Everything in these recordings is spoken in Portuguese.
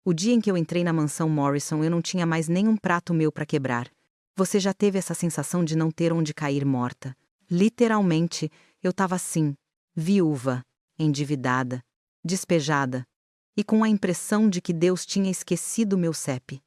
O dia em que eu entrei na mansão Morrison, eu não tinha mais nenhum prato meu para quebrar. Você já teve essa sensação de não ter onde cair morta? Literalmente, eu estava assim, viúva, endividada, despejada, e com a impressão de que Deus tinha esquecido meu CEP.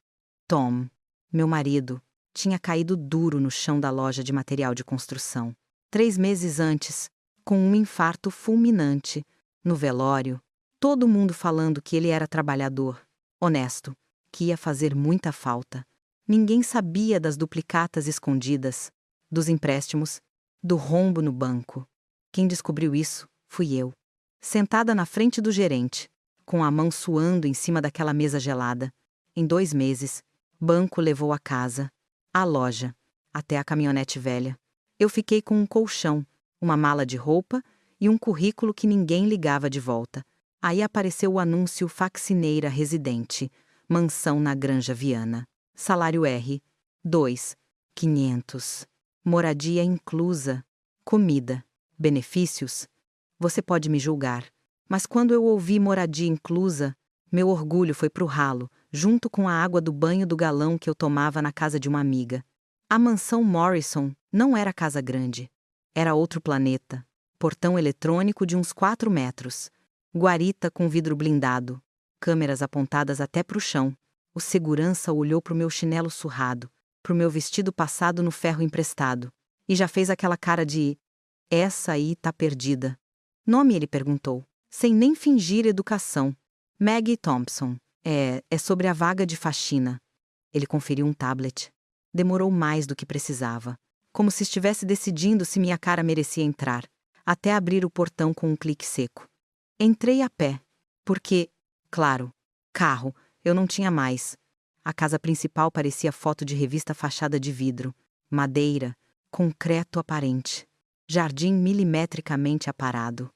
Tom, meu marido, tinha caído duro no chão da loja de material de construção. 3 meses antes, com um infarto fulminante, no velório, todo mundo falando que ele era trabalhador, honesto, que ia fazer muita falta. Ninguém sabia das duplicatas escondidas, dos empréstimos, do rombo no banco. Quem descobriu isso fui eu. Sentada na frente do gerente, com a mão suando em cima daquela mesa gelada. Em 2 meses, banco levou a casa, a loja, até a caminhonete velha. Eu fiquei com um colchão, uma mala de roupa e um currículo que ninguém ligava de volta. Aí apareceu o anúncio Faxineira Residente, mansão na Granja Viana. Salário R, 2.500. Moradia inclusa. Comida. Benefícios? Você pode me julgar, mas quando eu ouvi moradia inclusa, meu orgulho foi pro ralo, junto com a água do banho do galão que eu tomava na casa de uma amiga. A mansão Morrison não era casa grande. Era outro planeta. Portão eletrônico de uns 4 metros. Guarita com vidro blindado. Câmeras apontadas até pro chão. O segurança olhou pro meu chinelo surrado, pro meu vestido passado no ferro emprestado, e já fez aquela cara de: essa aí tá perdida. Nome, ele perguntou, sem nem fingir educação. Maggie Thompson. É sobre a vaga de faxina. Ele conferiu um tablet. Demorou mais do que precisava, como se estivesse decidindo se minha cara merecia entrar, até abrir o portão com um clique seco. Entrei a pé, porque, claro, carro, eu não tinha mais. A casa principal parecia foto de revista fachada de vidro, madeira, concreto aparente, jardim milimetricamente aparado.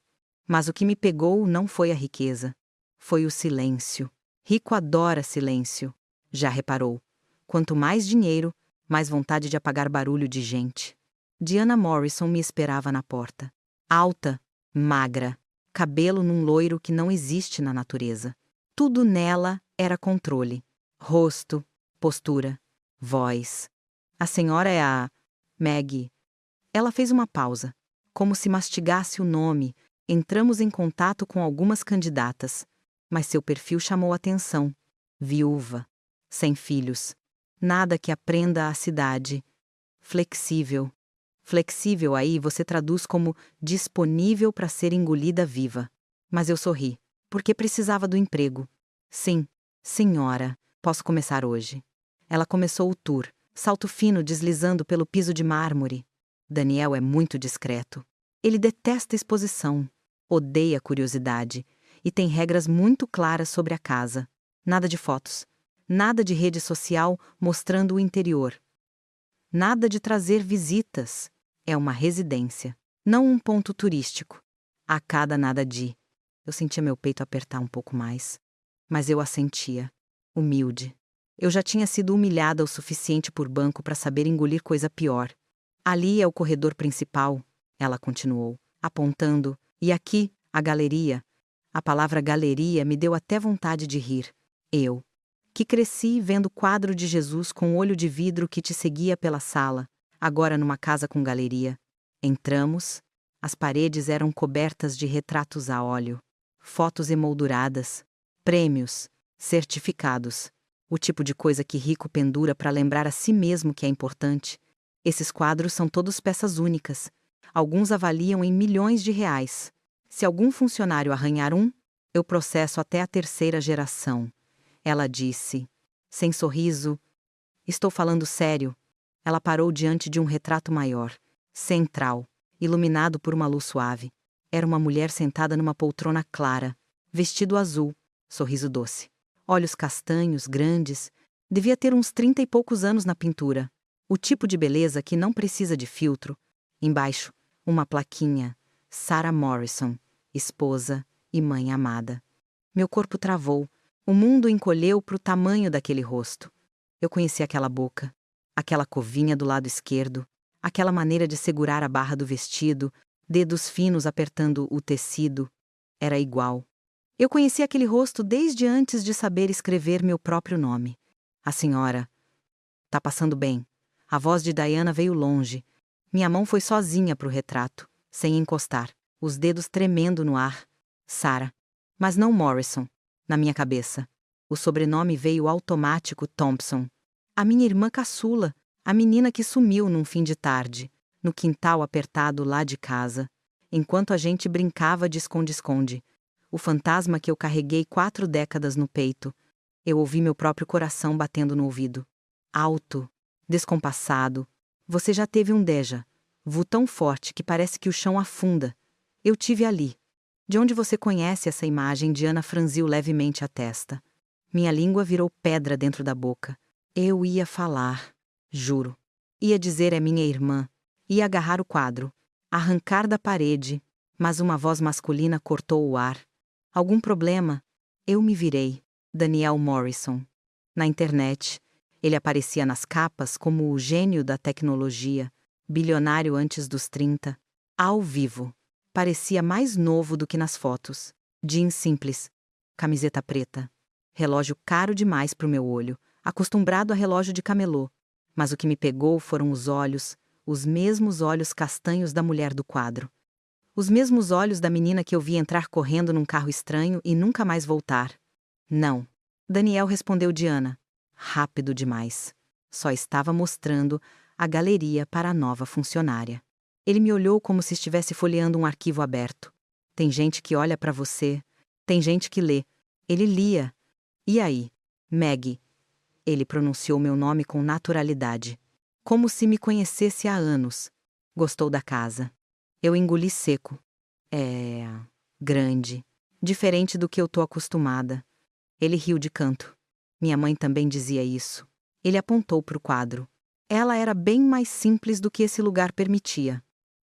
Mas o que me pegou não foi a riqueza, foi o silêncio. Rico adora silêncio. Já reparou? Quanto mais dinheiro, mais vontade de apagar barulho de gente. Diana Morrison me esperava na porta. Alta, magra, cabelo num loiro que não existe na natureza. Tudo nela era controle. Rosto, postura, voz. A senhora é a Maggie. Ela fez uma pausa, como se mastigasse o nome. Entramos em contato com algumas candidatas, mas seu perfil chamou atenção. Viúva, sem filhos, nada que aprenda a cidade. Flexível. Flexível aí você traduz como disponível para ser engolida viva. Mas eu sorri, porque precisava do emprego. Sim, senhora, posso começar hoje. Ela começou o tour, salto fino deslizando pelo piso de mármore. Daniel é muito discreto. Ele detesta exposição, odeia curiosidade e tem regras muito claras sobre a casa. Nada de fotos, nada de rede social mostrando o interior. Nada de trazer visitas. É uma residência, não um ponto turístico. A cada nada de. Eu sentia meu peito apertar um pouco mais. Mas eu assentia, humilde. Eu já tinha sido humilhada o suficiente por banco para saber engolir coisa pior. Ali é o corredor principal, ela continuou, apontando, e aqui, a galeria. A palavra galeria me deu até vontade de rir. Eu, que cresci vendo o quadro de Jesus com olho de vidro que te seguia pela sala, agora numa casa com galeria. Entramos, as paredes eram cobertas de retratos a óleo, fotos emolduradas, prêmios, certificados, o tipo de coisa que rico pendura para lembrar a si mesmo que é importante. Esses quadros são todos peças únicas. Alguns avaliam em milhões de reais. Se algum funcionário arranhar um, eu processo até a 3ª geração. Ela disse, sem sorriso, estou falando sério. Ela parou diante de um retrato maior, central, iluminado por uma luz suave. Era uma mulher sentada numa poltrona clara, vestido azul, sorriso doce. Olhos castanhos, grandes, devia ter uns 30 e poucos anos na pintura. O tipo de beleza que não precisa de filtro. Embaixo, uma plaquinha. Sarah Morrison, esposa e mãe amada. Meu corpo travou. O mundo encolheu para o tamanho daquele rosto. Eu conheci aquela boca, aquela covinha do lado esquerdo, aquela maneira de segurar a barra do vestido, dedos finos apertando o tecido. Era igual. Eu conheci aquele rosto desde antes de saber escrever meu próprio nome. A senhora. Tá passando bem. A voz de Diana veio longe. Minha mão foi sozinha pro retrato, sem encostar, os dedos tremendo no ar. Sarah. Mas não Morrison. Na minha cabeça. O sobrenome veio automático Thompson. A minha irmã caçula, a menina que sumiu num fim de tarde, no quintal apertado lá de casa, enquanto a gente brincava de esconde-esconde. O fantasma que eu carreguei 4 décadas no peito. Eu ouvi meu próprio coração batendo no ouvido. Alto, descompassado. Você já teve um déjà vu tão forte que parece que o chão afunda. Eu tive ali. De onde você conhece essa imagem? Diana franziu levemente a testa. Minha língua virou pedra dentro da boca. Eu ia falar, juro. Ia dizer é minha irmã. Ia agarrar o quadro. Arrancar da parede. Mas uma voz masculina cortou o ar. Algum problema? Eu me virei. Daniel Morrison. Na internet, ele aparecia nas capas como o gênio da tecnologia, bilionário antes dos 30. Ao vivo. Parecia mais novo do que nas fotos. Jeans simples. Camiseta preta. Relógio caro demais pro meu olho, acostumado a relógio de camelô. Mas o que me pegou foram os olhos, os mesmos olhos castanhos da mulher do quadro. Os mesmos olhos da menina que eu vi entrar correndo num carro estranho e nunca mais voltar. Não. Daniel respondeu Diana. Rápido demais. Só estava mostrando a galeria para a nova funcionária. Ele me olhou como se estivesse folheando um arquivo aberto. Tem gente que olha para você, tem gente que lê. Ele lia. E aí, Maggie? Ele pronunciou meu nome com naturalidade, como se me conhecesse há anos. Gostou da casa. Eu engoli seco. É... grande. Diferente do que eu tô acostumada. Ele riu de canto. Minha mãe também dizia isso. Ele apontou pro quadro. Ela era bem mais simples do que esse lugar permitia.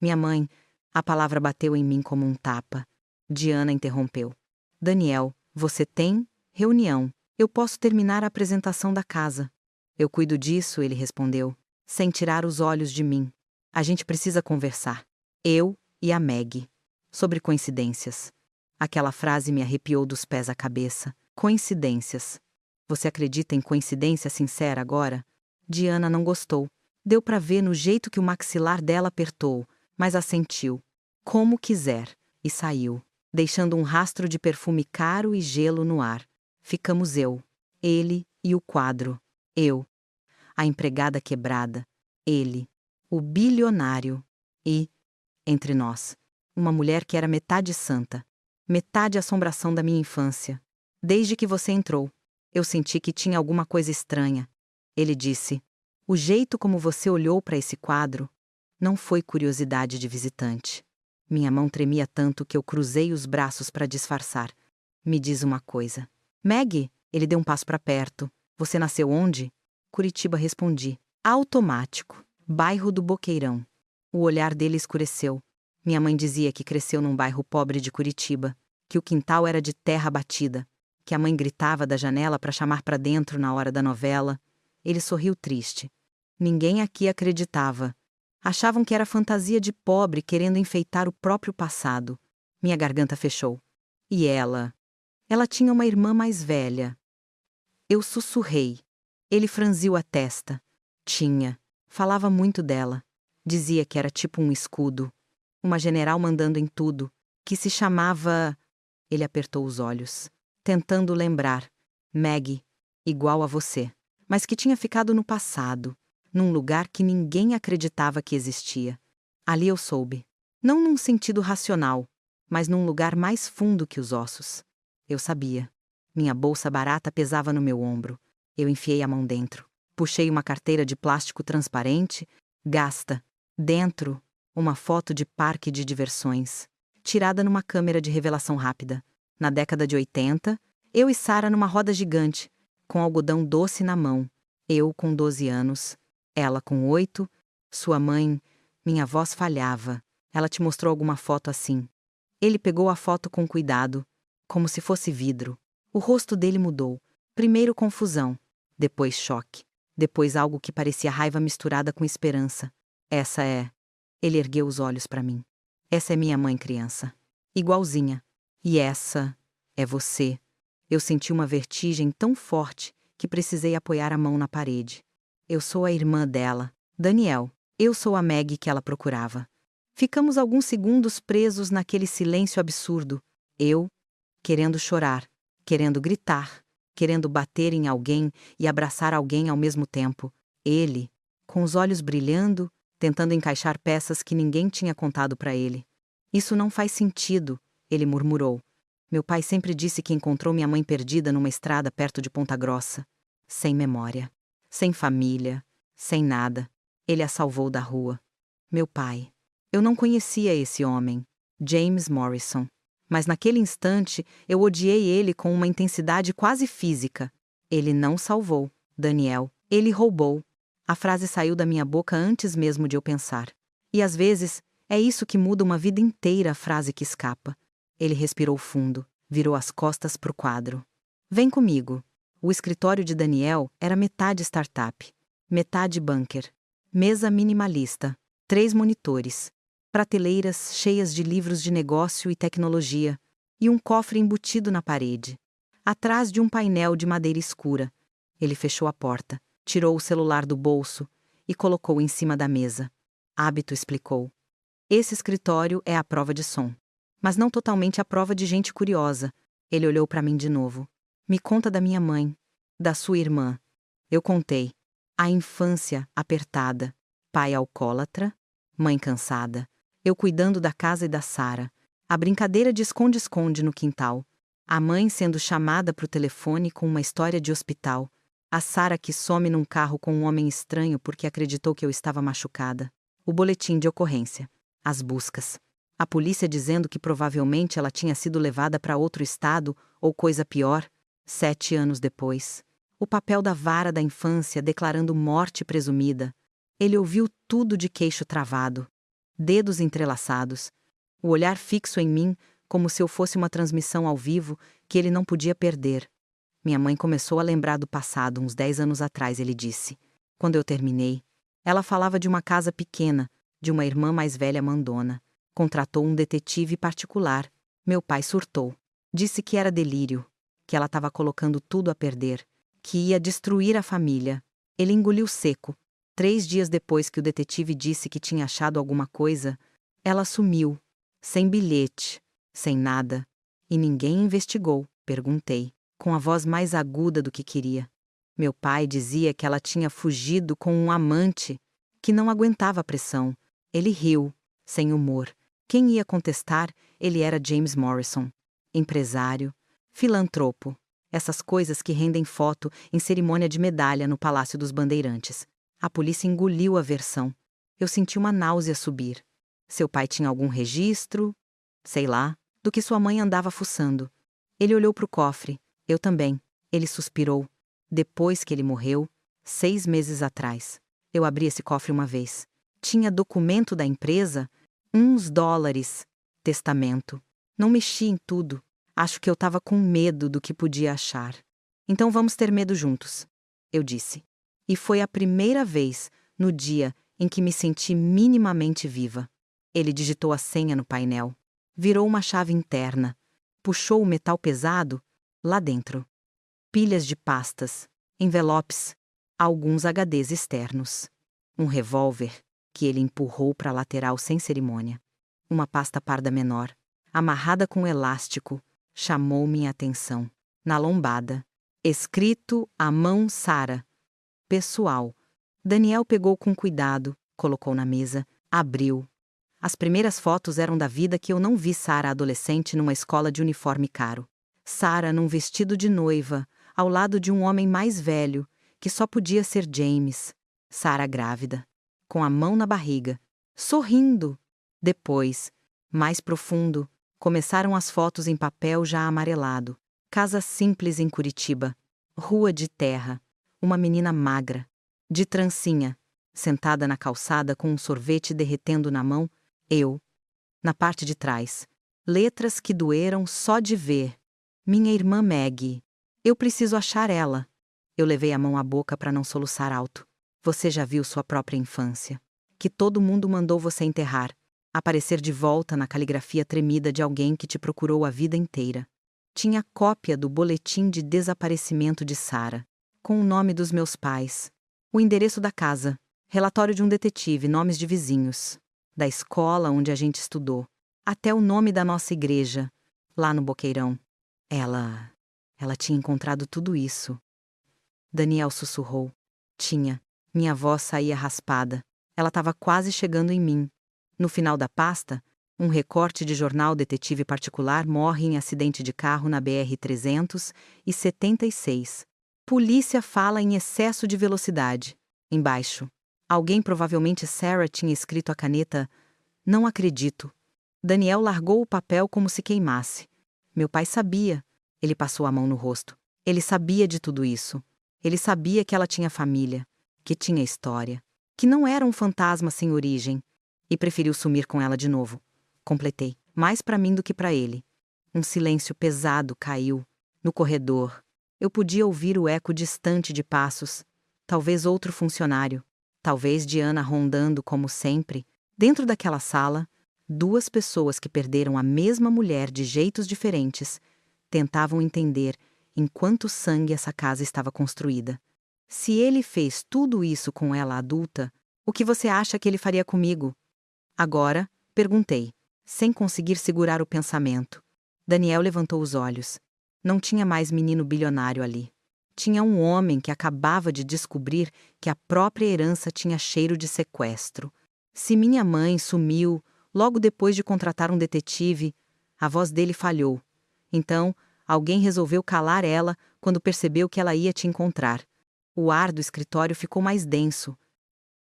Minha mãe, a palavra bateu em mim como um tapa. Diana interrompeu. Daniel, você tem reunião. Eu posso terminar a apresentação da casa. Eu cuido disso, ele respondeu, sem tirar os olhos de mim. A gente precisa conversar. Eu e a Maggie. Sobre coincidências. Aquela frase me arrepiou dos pés à cabeça. Coincidências. Você acredita em coincidência sincera agora? Diana não gostou. Deu para ver no jeito que o maxilar dela apertou, mas assentiu. Como quiser. E saiu, deixando um rastro de perfume caro e gelo no ar. Ficamos eu, ele e o quadro. Eu, a empregada quebrada. Ele, o bilionário. E, entre nós, uma mulher que era metade santa, metade assombração da minha infância. Desde que você entrou, eu senti que tinha alguma coisa estranha. Ele disse, o jeito como você olhou para esse quadro não foi curiosidade de visitante. Minha mão tremia tanto que eu cruzei os braços para disfarçar. Me diz uma coisa. Maggie, ele deu um passo para perto. Você nasceu onde? Curitiba, respondi. Automático. Bairro do Boqueirão. O olhar dele escureceu. Minha mãe dizia que cresceu num bairro pobre de Curitiba, que o quintal era de terra batida, que a mãe gritava da janela para chamar para dentro na hora da novela. Ele sorriu triste. Ninguém aqui acreditava. Achavam que era fantasia de pobre querendo enfeitar o próprio passado. Minha garganta fechou. E ela? Ela tinha uma irmã mais velha. Eu sussurrei. Ele franziu a testa. Tinha. Falava muito dela. Dizia que era tipo um escudo. Uma general mandando em tudo. Que se chamava... Ele apertou os olhos, tentando lembrar. Maggie, igual a você. Mas que tinha ficado no passado, num lugar que ninguém acreditava que existia. Ali eu soube. Não num sentido racional, mas num lugar mais fundo que os ossos. Eu sabia. Minha bolsa barata pesava no meu ombro. Eu enfiei a mão dentro. Puxei uma carteira de plástico transparente, gasta. Dentro, uma foto de parque de diversões, tirada numa câmera de revelação rápida. Na década de 80, eu e Sarah numa roda gigante, com algodão doce na mão. Eu com 12 anos, ela com 8, sua mãe... Minha voz falhava. Ela te mostrou alguma foto assim. Ele pegou a foto com cuidado, como se fosse vidro. O rosto dele mudou. Primeiro confusão, depois choque, depois algo que parecia raiva misturada com esperança. Essa é... Ele ergueu os olhos para mim. Essa é minha mãe criança. Igualzinha. E essa... É você. Eu senti uma vertigem tão forte que precisei apoiar a mão na parede. Eu sou a irmã dela, Danielle. Eu sou a Maggie que ela procurava. Ficamos alguns segundos presos naquele silêncio absurdo. Eu, querendo chorar, querendo gritar, querendo bater em alguém e abraçar alguém ao mesmo tempo. Ele, com os olhos brilhando, tentando encaixar peças que ninguém tinha contado para ele. Isso não faz sentido, ele murmurou. Meu pai sempre disse que encontrou minha mãe perdida numa estrada perto de Ponta Grossa. Sem memória, sem família, sem nada. Ele a salvou da rua. Meu pai. Eu não conhecia esse homem, James Morrison. Mas naquele instante eu odiei ele com uma intensidade quase física. Ele não salvou, Danielle. Ele roubou. A frase saiu da minha boca antes mesmo de eu pensar. E às vezes, é isso que muda uma vida inteira, a frase que escapa. Ele respirou fundo, virou as costas pro quadro. Vem comigo. O escritório de Danielle era metade startup, metade bunker. Mesa minimalista, 3 monitores, prateleiras cheias de livros de negócio e tecnologia, e um cofre embutido na parede. Atrás de um painel de madeira escura. Ele fechou a porta, tirou o celular do bolso e colocou em cima da mesa. Hábito explicou. Esse escritório é a prova de som. Mas não totalmente a prova de gente curiosa. Ele olhou para mim de novo. Me conta da minha mãe, da sua irmã. Eu contei. A infância apertada. Pai alcoólatra. Mãe cansada. Eu cuidando da casa e da Sarah. A brincadeira de esconde-esconde no quintal. A mãe sendo chamada pro telefone com uma história de hospital. A Sarah que some num carro com um homem estranho porque acreditou que eu estava machucada. O boletim de ocorrência. As buscas. A polícia dizendo que provavelmente ela tinha sido levada para outro estado, ou coisa pior, 7 anos depois. O papel da vara da infância declarando morte presumida. Ele ouviu tudo de queixo travado. Dedos entrelaçados. O olhar fixo em mim, como se eu fosse uma transmissão ao vivo que ele não podia perder. Minha mãe começou a lembrar do passado uns 10 anos atrás, ele disse. Quando eu terminei, ela falava de uma casa pequena, de uma irmã mais velha mandona. Contratou um detetive particular. Meu pai surtou. Disse que era delírio, que ela estava colocando tudo a perder, que ia destruir a família. Ele engoliu seco. 3 dias depois que o detetive disse que tinha achado alguma coisa, ela sumiu, sem bilhete, sem nada. E ninguém investigou, perguntei, com a voz mais aguda do que queria. Meu pai dizia que ela tinha fugido com um amante, que não aguentava a pressão. Ele riu, sem humor. Quem ia contestar, ele era James Morrison. Empresário, filantropo. Essas coisas que rendem foto em cerimônia de medalha no Palácio dos Bandeirantes. A polícia engoliu a versão. Eu senti uma náusea subir. Seu pai tinha algum registro, sei lá, do que sua mãe andava fuçando. Ele olhou para o cofre. Eu também. Ele suspirou. Depois que ele morreu, 6 meses atrás. Eu abri esse cofre uma vez. Tinha documento da empresa, uns dólares. Testamento. Não mexi em tudo. Acho que eu estava com medo do que podia achar. Então vamos ter medo juntos, eu disse. E foi a primeira vez, no dia, em que me senti minimamente viva. Ele digitou a senha no painel. Virou uma chave interna. Puxou o metal pesado. Lá dentro. Pilhas de pastas. Envelopes. Alguns HDs externos. Um revólver, que ele empurrou para a lateral sem cerimônia. Uma pasta parda menor, amarrada com elástico, chamou minha atenção. Na lombada. Escrito à mão Sarah. Pessoal. Danielle pegou com cuidado, colocou na mesa, abriu. As primeiras fotos eram da vida que eu não vi Sarah adolescente numa escola de uniforme caro. Sarah num vestido de noiva, ao lado de um homem mais velho, que só podia ser James. Sarah grávida, com a mão na barriga, sorrindo. Depois, mais profundo, começaram as fotos em papel já amarelado. Casa simples em Curitiba, rua de terra, uma menina magra, de trancinha, sentada na calçada com um sorvete derretendo na mão, eu. Na parte de trás, letras que doeram só de ver. Minha irmã Maggie. Eu preciso achar ela. Eu levei a mão à boca para não soluçar alto. Você já viu sua própria infância. Que todo mundo mandou você enterrar. Aparecer de volta na caligrafia tremida de alguém que te procurou a vida inteira. Tinha cópia do boletim de desaparecimento de Sarah, com o nome dos meus pais, o endereço da casa, relatório de um detetive, nomes de vizinhos, da escola onde a gente estudou, até o nome da nossa igreja, lá no Boqueirão. Ela tinha encontrado tudo isso. Daniel sussurrou. Tinha. Minha voz saía raspada. Ela estava quase chegando em mim. No final da pasta, um recorte de jornal detetive particular morre em acidente de carro na BR-376. Polícia fala em excesso de velocidade. Embaixo. Alguém, provavelmente Sarah, tinha escrito a caneta: "Não acredito." Daniel largou o papel como se queimasse. Meu pai sabia. Ele passou a mão no rosto. Ele sabia de tudo isso. Ele sabia que ela tinha família, que tinha história, que não era um fantasma sem origem, e preferiu sumir com ela de novo. Completei, mais para mim do que para ele. Um silêncio pesado caiu. No corredor, eu podia ouvir o eco distante de passos. Talvez outro funcionário. Talvez Diana rondando como sempre. Dentro daquela sala, duas pessoas que perderam a mesma mulher de jeitos diferentes tentavam entender em quanto sangue essa casa estava construída. Se ele fez tudo isso com ela adulta, o que você acha que ele faria comigo? Agora, perguntei, sem conseguir segurar o pensamento. Daniel levantou os olhos. Não tinha mais menino bilionário ali. Tinha um homem que acabava de descobrir que a própria herança tinha cheiro de sequestro. Se minha mãe sumiu logo depois de contratar um detetive, a voz dele falhou. Então, alguém resolveu calar ela quando percebeu que ela ia te encontrar. O ar do escritório ficou mais denso.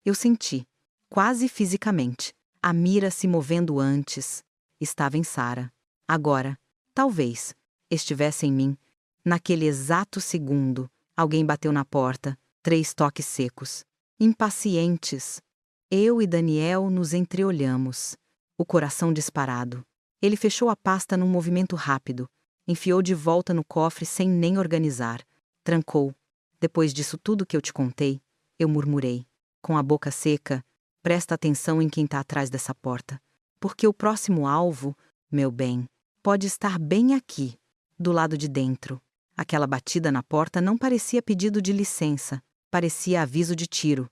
Eu senti, quase fisicamente, a mira se movendo antes. Estava em Sarah. Agora, talvez, estivesse em mim. Naquele exato segundo, alguém bateu na porta, 3 toques secos. Impacientes. Eu e Daniel nos entreolhamos. O coração disparado. Ele fechou a pasta num movimento rápido. Enfiou de volta no cofre sem nem organizar. Trancou. Depois disso tudo que eu te contei, eu murmurei, com a boca seca, presta atenção em quem está atrás dessa porta. Porque o próximo alvo, meu bem, pode estar bem aqui, do lado de dentro. Aquela batida na porta não parecia pedido de licença, parecia aviso de tiro.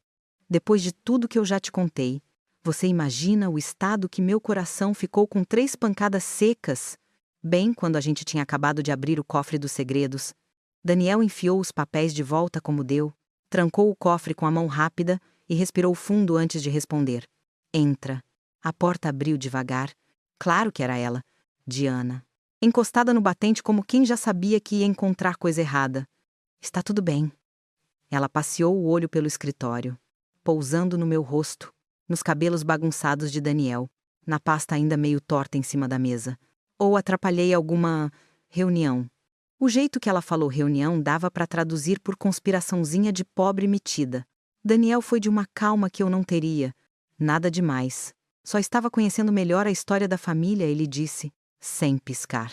Depois de tudo que eu já te contei, você imagina o estado que meu coração ficou com 3 pancadas secas? Bem quando a gente tinha acabado de abrir o cofre dos segredos. Daniel enfiou os papéis de volta como deu, trancou o cofre com a mão rápida e respirou fundo antes de responder. Entra. A porta abriu devagar. Claro que era ela, Diana. Encostada no batente como quem já sabia que ia encontrar coisa errada. Está tudo bem. Ela passeou o olho pelo escritório, pousando no meu rosto, nos cabelos bagunçados de Daniel, na pasta ainda meio torta em cima da mesa. Ou atrapalhei alguma reunião. O jeito que ela falou reunião dava para traduzir por conspiraçãozinha de pobre metida. Daniel foi de uma calma que eu não teria. Nada demais. Só estava conhecendo melhor a história da família, ele disse, sem piscar.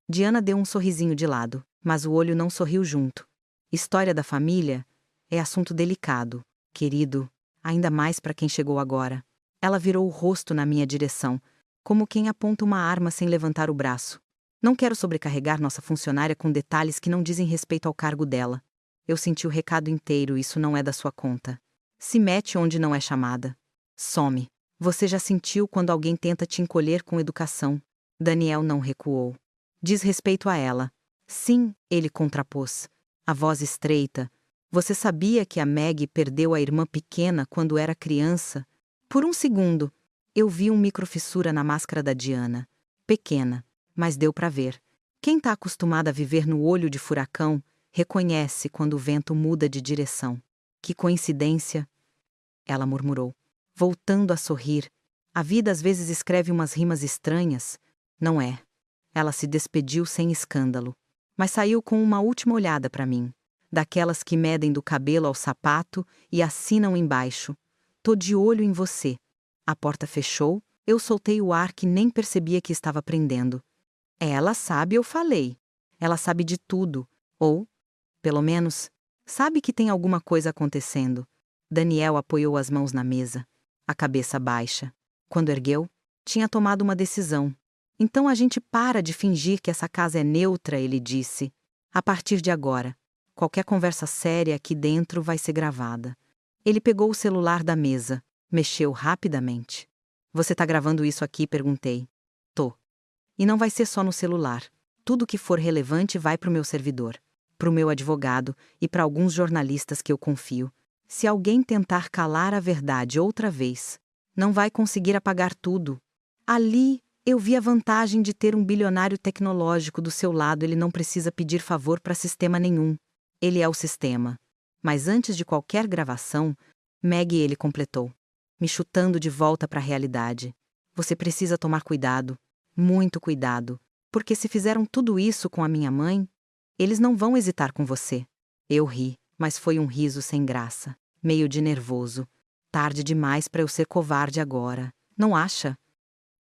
Diana deu um sorrisinho de lado, mas o olho não sorriu junto. História da família é assunto delicado, querido, ainda mais para quem chegou agora. Ela virou o rosto na minha direção, como quem aponta uma arma sem levantar o braço. Não quero sobrecarregar nossa funcionária com detalhes que não dizem respeito ao cargo dela. Eu senti o recado inteiro, isso não é da sua conta. Se mete onde não é chamada. Some. Você já sentiu quando alguém tenta te encolher com educação. Daniel não recuou. Diz respeito a ela. Sim, ele contrapôs. A voz estreita. Você sabia que a Maggie perdeu a irmã pequena quando era criança? Por um segundo, eu vi uma microfissura na máscara da Diana. Pequena, mas deu para ver. Quem está acostumado a viver no olho de furacão, reconhece quando o vento muda de direção. Que coincidência! Ela murmurou, voltando a sorrir. A vida às vezes escreve umas rimas estranhas. Não é. Ela se despediu sem escândalo, mas saiu com uma última olhada para mim. Daquelas que medem do cabelo ao sapato e assinam embaixo. Tô de olho em você. A porta fechou, eu soltei o ar que nem percebia que estava prendendo. Ela sabe, eu falei. Ela sabe de tudo. Ou, pelo menos, sabe que tem alguma coisa acontecendo. Daniel apoiou as mãos na mesa, a cabeça baixa. Quando ergueu, tinha tomado uma decisão. Então a gente para de fingir que essa casa é neutra, ele disse. A partir de agora, qualquer conversa séria aqui dentro vai ser gravada. Ele pegou o celular da mesa, mexeu rapidamente. Você tá gravando isso aqui? Perguntei. Tô. E não vai ser só no celular. Tudo que for relevante vai pro meu servidor, pro meu advogado e para alguns jornalistas que eu confio. Se alguém tentar calar a verdade outra vez, não vai conseguir apagar tudo. Ali, eu vi a vantagem de ter um bilionário tecnológico do seu lado. Ele não precisa pedir favor para sistema nenhum. Ele é o sistema. Mas antes de qualquer gravação, Meg, ele completou, me chutando de volta para a realidade. Você precisa tomar cuidado, muito cuidado, porque se fizeram tudo isso com a minha mãe, eles não vão hesitar com você. Eu ri, mas foi um riso sem graça, meio de nervoso. Tarde demais para eu ser covarde agora, não acha?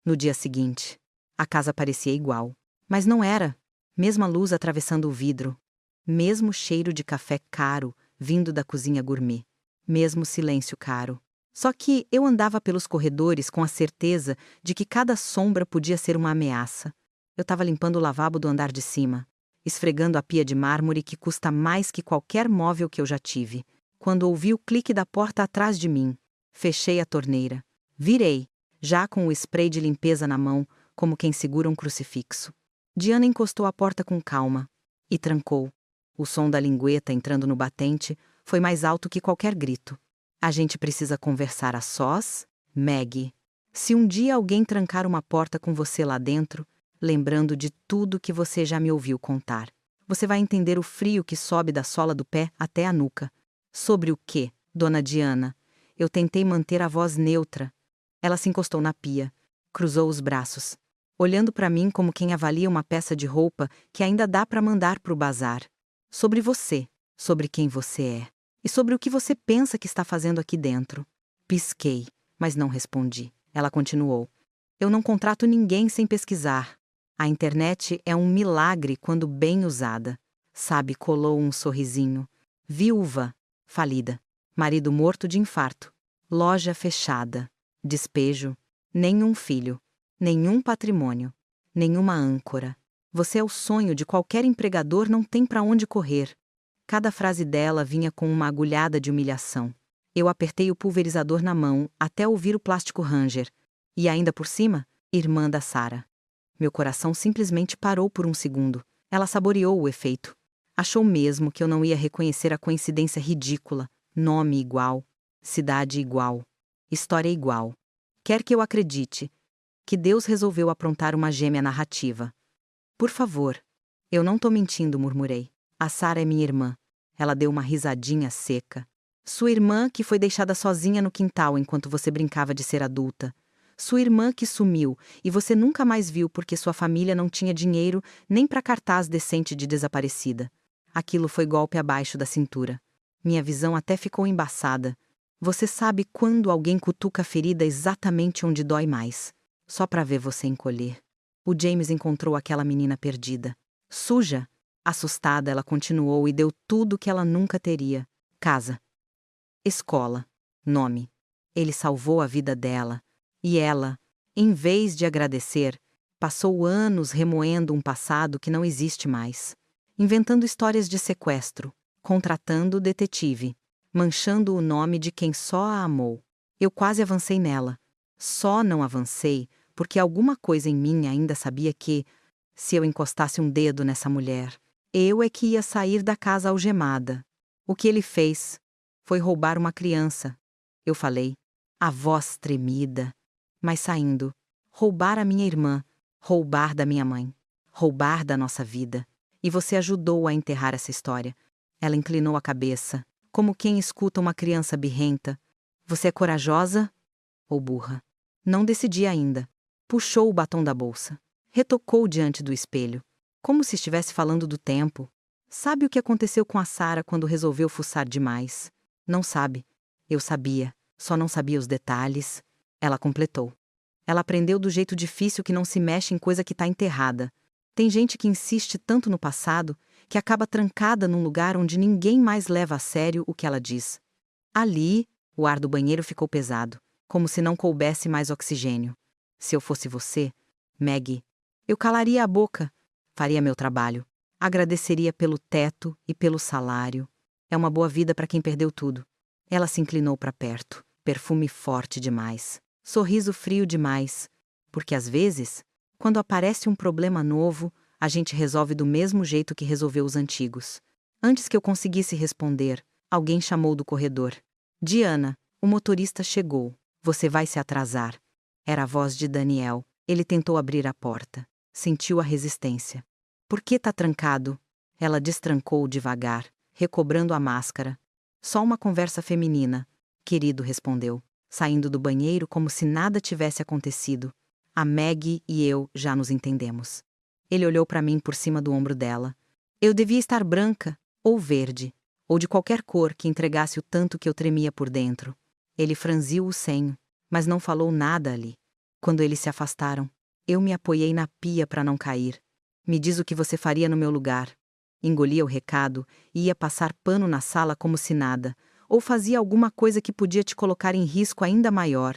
No dia seguinte, a casa parecia igual, mas não era. Mesma luz atravessando o vidro, mesmo cheiro de café caro vindo da cozinha gourmet, mesmo silêncio caro. Só que eu andava pelos corredores com a certeza de que cada sombra podia ser uma ameaça. Eu estava limpando o lavabo do andar de cima, esfregando a pia de mármore que custa mais que qualquer móvel que eu já tive, quando ouvi o clique da porta atrás de mim. Fechei a torneira. Virei, já com o spray de limpeza na mão, como quem segura um crucifixo. Diana encostou a porta com calma e trancou. O som da lingueta entrando no batente foi mais alto que qualquer grito. A gente precisa conversar a sós, Meg. Se um dia alguém trancar uma porta com você lá dentro, lembrando de tudo que você já me ouviu contar, você vai entender o frio que sobe da sola do pé até a nuca. Sobre o quê, dona Diana? Eu tentei manter a voz neutra. Ela se encostou na pia, cruzou os braços, olhando para mim como quem avalia uma peça de roupa que ainda dá para mandar pro bazar. Sobre você, sobre quem você é, e sobre o que você pensa que está fazendo aqui dentro. Pisquei, mas não respondi. Ela continuou. Eu não contrato ninguém sem pesquisar. A internet é um milagre quando bem usada. Sabe, colou um sorrisinho. Viúva, falida. Marido morto de infarto. Loja fechada. Despejo. Nenhum filho. Nenhum patrimônio. Nenhuma âncora. Você é o sonho de qualquer empregador, não tem para onde correr. Cada frase dela vinha com uma agulhada de humilhação. Eu apertei o pulverizador na mão até ouvir o plástico ranger. E ainda por cima, irmã da Sara. Meu coração simplesmente parou por um segundo. Ela saboreou o efeito. Achou mesmo que eu não ia reconhecer a coincidência ridícula. Nome igual, cidade igual, história igual. Quer que eu acredite que Deus resolveu aprontar uma gêmea narrativa. Por favor. Eu não tô mentindo, murmurei. A Sara é minha irmã. Ela deu uma risadinha seca. Sua irmã que foi deixada sozinha no quintal enquanto você brincava de ser adulta. Sua irmã que sumiu e você nunca mais viu porque sua família não tinha dinheiro nem para cartaz decente de desaparecida. Aquilo foi golpe abaixo da cintura. Minha visão até ficou embaçada. Você sabe quando alguém cutuca a ferida exatamente onde dói mais, só para ver você encolher. O James encontrou aquela menina perdida. Suja. Assustada, ela continuou e deu tudo o que ela nunca teria. Casa. Escola. Nome. Ele salvou a vida dela. E ela, em vez de agradecer, passou anos remoendo um passado que não existe mais. Inventando histórias de sequestro, contratando detetive, manchando o nome de quem só a amou. Eu quase avancei nela. Só não avancei porque alguma coisa em mim ainda sabia que, se eu encostasse um dedo nessa mulher, eu é que ia sair da casa algemada. O que ele fez foi roubar uma criança. Eu falei, a voz tremida, mas saindo. Roubar a minha irmã, roubar da minha mãe, roubar da nossa vida. E você ajudou a enterrar essa história. Ela inclinou a cabeça, como quem escuta uma criança birrenta. Você é corajosa ou burra? Não decidi ainda. Puxou o batom da bolsa. Retocou diante do espelho, como se estivesse falando do tempo. Sabe o que aconteceu com a Sara quando resolveu fuçar demais? Não sabe. Eu sabia, só não sabia os detalhes. Ela completou. Ela aprendeu do jeito difícil que não se mexe em coisa que está enterrada. Tem gente que insiste tanto no passado que acaba trancada num lugar onde ninguém mais leva a sério o que ela diz. Ali, o ar do banheiro ficou pesado, como se não coubesse mais oxigênio. Se eu fosse você, Maggie, Eu calaria a boca, faria meu trabalho, agradeceria pelo teto e pelo salário. É uma boa vida para quem perdeu tudo. Ela se inclinou para perto, perfume forte demais, sorriso frio demais, porque às vezes, quando aparece um problema novo, a gente resolve do mesmo jeito que resolveu os antigos. Antes que eu conseguisse responder, alguém chamou do corredor. Diana, o motorista chegou. Você vai se atrasar. Era a voz de Daniel. Ele tentou abrir a porta. Sentiu a resistência. Por que tá trancado? Ela destrancou devagar, recobrando a máscara. Só uma conversa feminina, querido respondeu, saindo do banheiro como se nada tivesse acontecido. A Maggie e eu já nos entendemos. Ele olhou para mim por cima do ombro dela. Eu devia estar branca, ou verde, ou de qualquer cor que entregasse o tanto que eu tremia por dentro. Ele franziu o senho, mas não falou nada ali. Quando eles se afastaram, eu me apoiei na pia para não cair. Me diz o que você faria no meu lugar. Engolia o recado e ia passar pano na sala como se nada, ou fazia alguma coisa que podia te colocar em risco ainda maior.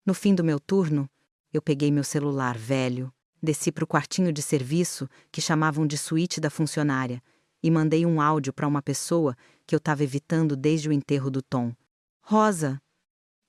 No fim do meu turno, eu peguei meu celular velho, desci para o quartinho de serviço, que chamavam de suíte da funcionária, e mandei um áudio para uma pessoa que eu estava evitando desde o enterro do Tom. Rosa,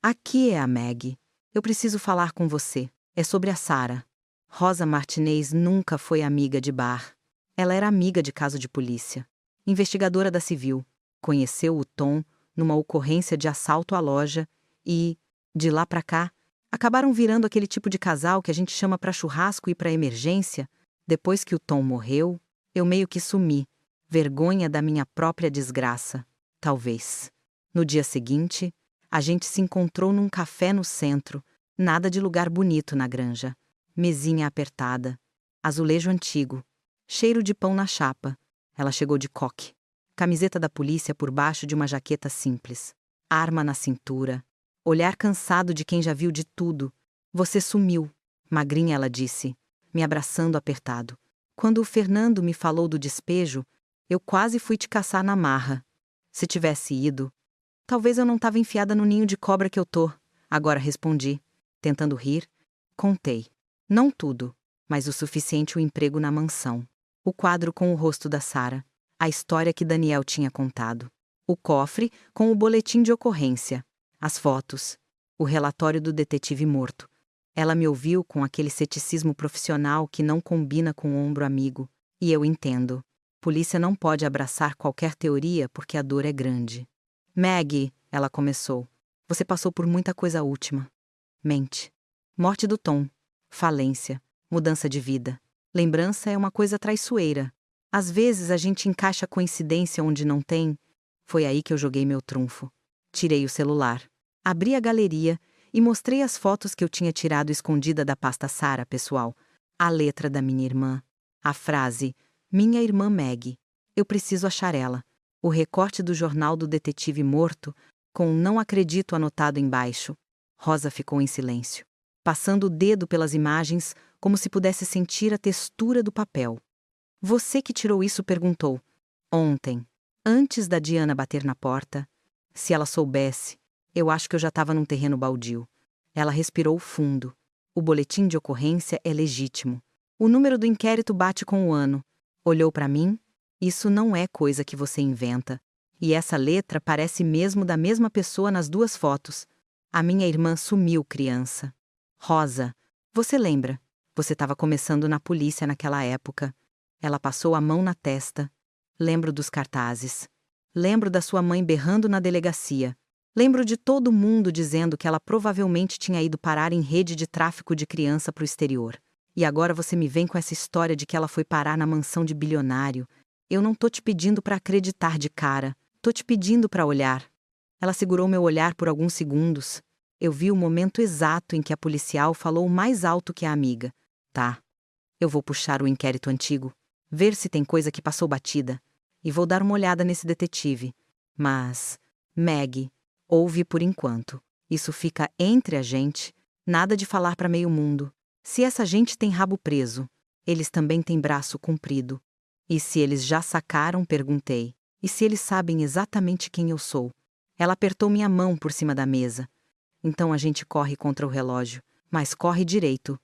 aqui é a Maggie. Eu preciso falar com você. É sobre a Sarah. Rosa Martinez nunca foi amiga de bar. Ela era amiga de caso de polícia. Investigadora da Civil. Conheceu o Tom numa ocorrência de assalto à loja e, de lá pra cá, acabaram virando aquele tipo de casal que a gente chama pra churrasco e pra emergência. Depois que o Tom morreu, eu meio que sumi. Vergonha da minha própria desgraça. Talvez. No dia seguinte, a gente se encontrou num café no centro. Nada de lugar bonito na granja. Mesinha apertada. Azulejo antigo. Cheiro de pão na chapa. Ela chegou de coque. Camiseta da polícia por baixo de uma jaqueta simples. Arma na cintura. Olhar cansado de quem já viu de tudo. Você sumiu. Magrinha, ela disse, me abraçando apertado. Quando o Fernando me falou do despejo, eu quase fui te caçar na marra. Se tivesse ido, talvez eu não tava enfiada no ninho de cobra que eu tô. Agora respondi, tentando rir. Contei. Não tudo, mas o suficiente o emprego na mansão. O quadro com o rosto da Sarah. A história que Daniel tinha contado. O cofre com o boletim de ocorrência. As fotos. O relatório do detetive morto. Ela me ouviu com aquele ceticismo profissional que não combina com o ombro amigo. E eu entendo. Polícia não pode abraçar qualquer teoria porque a dor é grande. Maggie, ela começou. Você passou por muita coisa última. Mente. Morte do Tom. Falência. Mudança de vida. Lembrança é uma coisa traiçoeira. Às vezes a gente encaixa coincidência onde não tem. Foi aí que eu joguei meu trunfo. Tirei o celular. Abri a galeria e mostrei as fotos que eu tinha tirado escondida da pasta Sarah pessoal. A letra da minha irmã. A frase, minha irmã Maggie. Eu preciso achar ela. O recorte do jornal do detetive morto, com não acredito anotado embaixo. Rosa ficou em silêncio, passando o dedo pelas imagens como se pudesse sentir a textura do papel. Você que tirou isso perguntou. Ontem, antes da Diana bater na porta. Se ela soubesse, eu acho que eu já estava num terreno baldio. Ela respirou fundo. O boletim de ocorrência é legítimo. O número do inquérito bate com o ano. Olhou para mim. Isso não é coisa que você inventa. E essa letra parece mesmo da mesma pessoa nas duas fotos. A minha irmã sumiu criança. Rosa, você lembra? Você estava começando na polícia naquela época. Ela passou a mão na testa. Lembro dos cartazes. Lembro da sua mãe berrando na delegacia. Lembro de todo mundo dizendo que ela provavelmente tinha ido parar em rede de tráfico de criança para o exterior. E agora você me vem com essa história de que ela foi parar na mansão de bilionário. Eu não tô te pedindo para acreditar de cara. Tô te pedindo para olhar. Ela segurou meu olhar por alguns segundos. Eu vi o momento exato em que a policial falou mais alto que a amiga. Tá. Eu vou puxar o inquérito antigo, ver se tem coisa que passou batida, e vou dar uma olhada nesse detetive. Mas, Maggie, ouve por enquanto. Isso fica entre a gente, nada de falar para meio mundo. Se essa gente tem rabo preso, eles também têm braço comprido. E se eles já sacaram, perguntei. E se eles sabem exatamente quem eu sou? Ela apertou minha mão por cima da mesa. Então a gente corre contra o relógio, mas corre direito.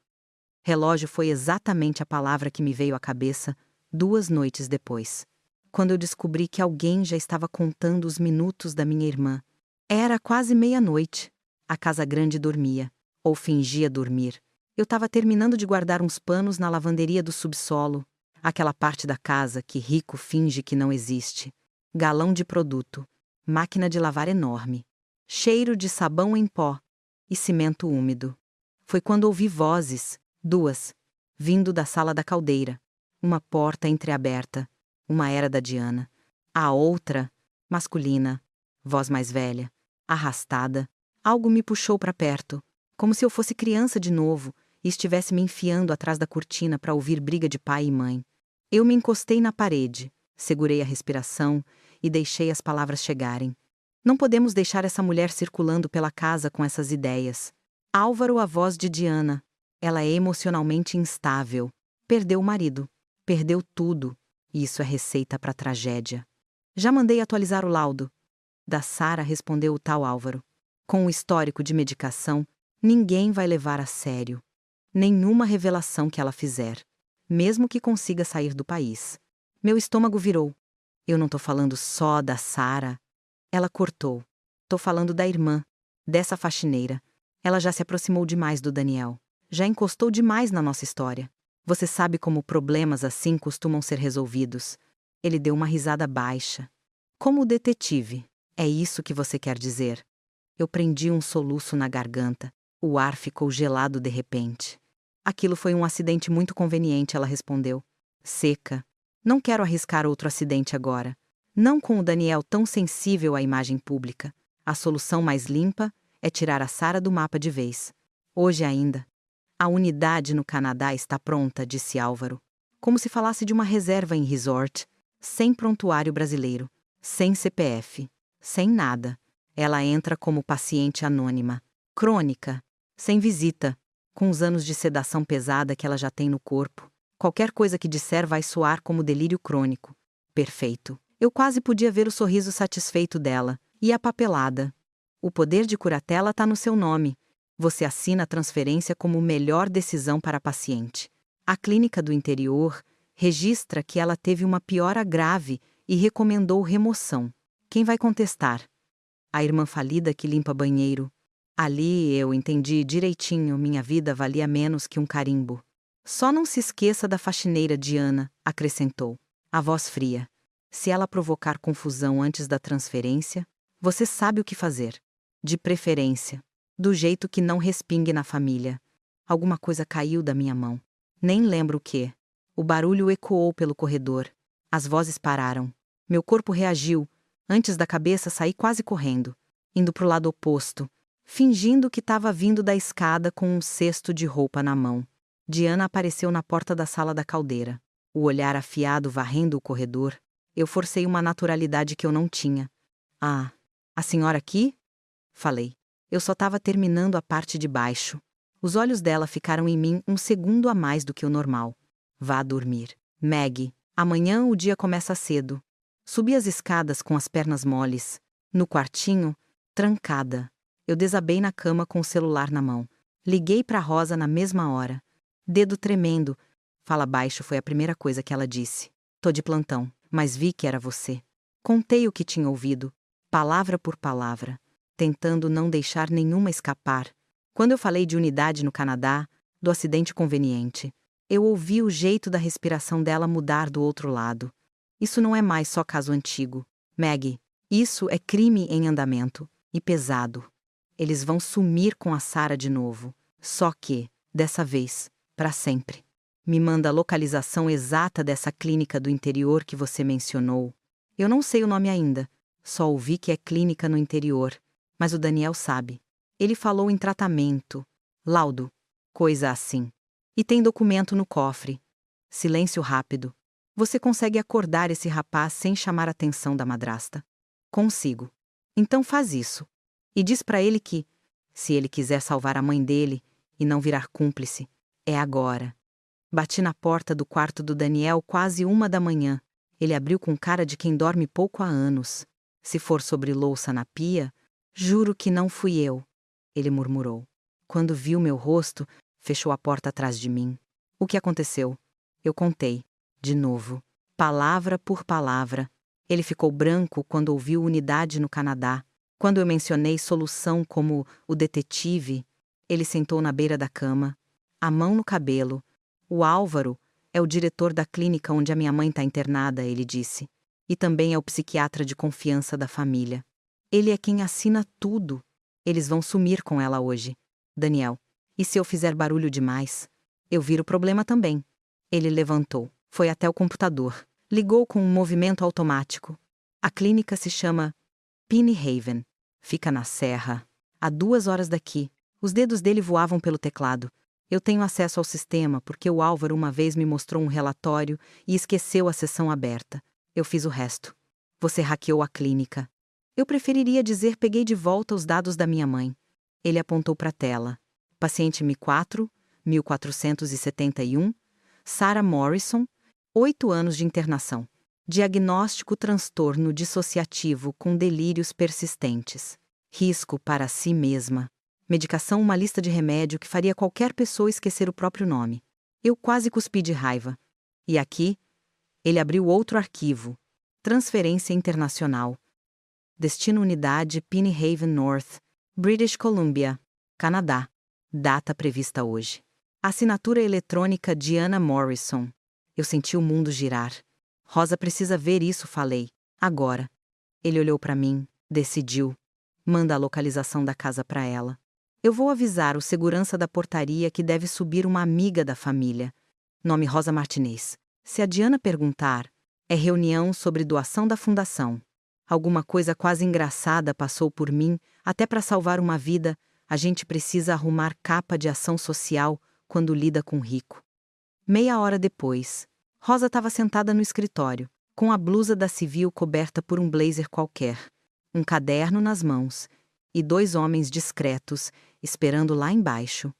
Relógio foi exatamente a palavra que me veio à cabeça 2 noites depois. Quando eu descobri que alguém já estava contando os minutos da minha irmã. Era quase meia-noite. A casa grande dormia, ou fingia dormir. Eu estava terminando de guardar uns panos na lavanderia do subsolo, aquela parte da casa que rico finge que não existe. Galão de produto, máquina de lavar enorme, cheiro de sabão em pó e cimento úmido. Foi quando ouvi vozes, 2, vindo da sala da caldeira. Uma porta entreaberta, uma era da Diana. A outra, masculina, voz mais velha, arrastada. Algo me puxou para perto, como se eu fosse criança de novo e estivesse me enfiando atrás da cortina para ouvir briga de pai e mãe. Eu me encostei na parede, segurei a respiração e deixei as palavras chegarem. Não podemos deixar essa mulher circulando pela casa com essas ideias. Álvaro, a voz de Diana. Ela é emocionalmente instável. Perdeu o marido. Perdeu tudo. E isso é receita para tragédia. Já mandei atualizar o laudo. Da Sara, respondeu o tal Álvaro. Com o histórico de medicação, ninguém vai levar a sério. Nenhuma revelação que ela fizer. Mesmo que consiga sair do país. Meu estômago virou. Eu não tô falando só da Sara. Ela cortou. Tô falando da irmã. Dessa faxineira. Ela já se aproximou demais do Daniel. Já encostou demais na nossa história. Você sabe como problemas assim costumam ser resolvidos. Ele deu uma risada baixa. Como detetive. É isso que você quer dizer. Eu prendi um soluço na garganta. O ar ficou gelado de repente. Aquilo foi um acidente muito conveniente, ela respondeu. Seca. Não quero arriscar outro acidente agora. Não com o Daniel tão sensível à imagem pública. A solução mais limpa é tirar a Sara do mapa de vez. Hoje ainda. A unidade no Canadá está pronta, disse Álvaro. Como se falasse de uma reserva em resort. Sem prontuário brasileiro. Sem CPF. Sem nada. Ela entra como paciente anônima. Crônica. Sem visita. Com os anos de sedação pesada que ela já tem no corpo. Qualquer coisa que disser vai soar como delírio crônico. Perfeito. Eu quase podia ver o sorriso satisfeito dela. E a papelada. O poder de curatela está no seu nome. Você assina a transferência como melhor decisão para a paciente. A clínica do interior registra que ela teve uma piora grave e recomendou remoção. Quem vai contestar? A irmã falida que limpa banheiro. Ali eu entendi direitinho, minha vida valia menos que um carimbo. Só não se esqueça da faxineira Diana, acrescentou. A voz fria. Se ela provocar confusão antes da transferência, você sabe o que fazer. De preferência. Do jeito que não respingue na família. Alguma coisa caiu da minha mão. Nem lembro o que. O barulho ecoou pelo corredor. As vozes pararam. Meu corpo reagiu. Antes da cabeça saí quase correndo. Indo pro lado oposto. Fingindo que estava vindo da escada com um cesto de roupa na mão. Diana apareceu na porta da sala da caldeira. O olhar afiado varrendo o corredor. Eu forcei uma naturalidade que eu não tinha. Ah, a senhora aqui? Falei. Eu só estava terminando a parte de baixo. Os olhos dela ficaram em mim um segundo a mais do que o normal. Vá dormir. Maggie, amanhã o dia começa cedo. Subi as escadas com as pernas moles. No quartinho, trancada. Eu desabei na cama com o celular na mão. Liguei para Rosa na mesma hora. Dedo tremendo. Fala baixo foi a primeira coisa que ela disse. Tô de plantão, mas vi que era você. Contei o que tinha ouvido, palavra por palavra, tentando não deixar nenhuma escapar. Quando eu falei de unidade no Canadá, do acidente conveniente, eu ouvi o jeito da respiração dela mudar do outro lado. Isso não é mais só caso antigo. Maggie, isso é crime em andamento. E pesado. Eles vão sumir com a Sara de novo. Só que, dessa vez, para sempre. Me manda a localização exata dessa clínica do interior que você mencionou. Eu não sei o nome ainda. Só ouvi que é clínica no interior. Mas o Daniel sabe. Ele falou em tratamento. Laudo. Coisa assim. E tem documento no cofre. Silêncio rápido. Você consegue acordar esse rapaz sem chamar a atenção da madrasta? Consigo. Então faz isso. E diz pra ele que, se ele quiser salvar a mãe dele e não virar cúmplice, é agora. Bati na porta do quarto do Daniel quase 1 da manhã. Ele abriu com cara de quem dorme pouco há anos. Se for sobre louça na pia, juro que não fui eu. Ele murmurou. Quando viu meu rosto, fechou a porta atrás de mim. O que aconteceu? Eu contei. De novo. Palavra por palavra. Ele ficou branco quando ouviu unidade no Canadá. Quando eu mencionei solução como o detetive, ele sentou na beira da cama, a mão no cabelo. O Álvaro é o diretor da clínica onde a minha mãe está internada, ele disse. E também é o psiquiatra de confiança da família. Ele é quem assina tudo. Eles vão sumir com ela hoje. Daniel, e se eu fizer barulho demais? Eu viro o problema também. Ele levantou, foi até o computador, ligou com um movimento automático. A clínica se chama Penny Haven. Fica na serra. A 2 horas daqui. Os dedos dele voavam pelo teclado. Eu tenho acesso ao sistema porque o Álvaro uma vez me mostrou um relatório e esqueceu a sessão aberta. Eu fiz o resto. Você hackeou a clínica. Eu preferiria dizer peguei de volta os dados da minha mãe. Ele apontou para a tela. Paciente M4, 1471, Sarah Morrison, 8 anos de internação. Diagnóstico transtorno dissociativo com delírios persistentes. Risco para si mesma. Medicação uma lista de remédio que faria qualquer pessoa esquecer o próprio nome. Eu quase cuspi de raiva. E aqui, ele abriu outro arquivo. Transferência internacional. Destino unidade Penny Haven North, British Columbia, Canadá. Data prevista hoje. Assinatura eletrônica Diana Morrison. Eu senti o mundo girar. Rosa precisa ver isso, falei. Agora. Ele olhou para mim, decidiu. Manda a localização da casa para ela. Eu vou avisar o segurança da portaria que deve subir uma amiga da família. Nome Rosa Martinez. Se a Diana perguntar, é reunião sobre doação da fundação. Alguma coisa quase engraçada passou por mim, até para salvar uma vida, a gente precisa arrumar capa de ação social quando lida com rico. Meia hora depois, Rosa estava sentada no escritório, com a blusa da civil coberta por um blazer qualquer, um caderno nas mãos, e 2 homens discretos esperando lá embaixo.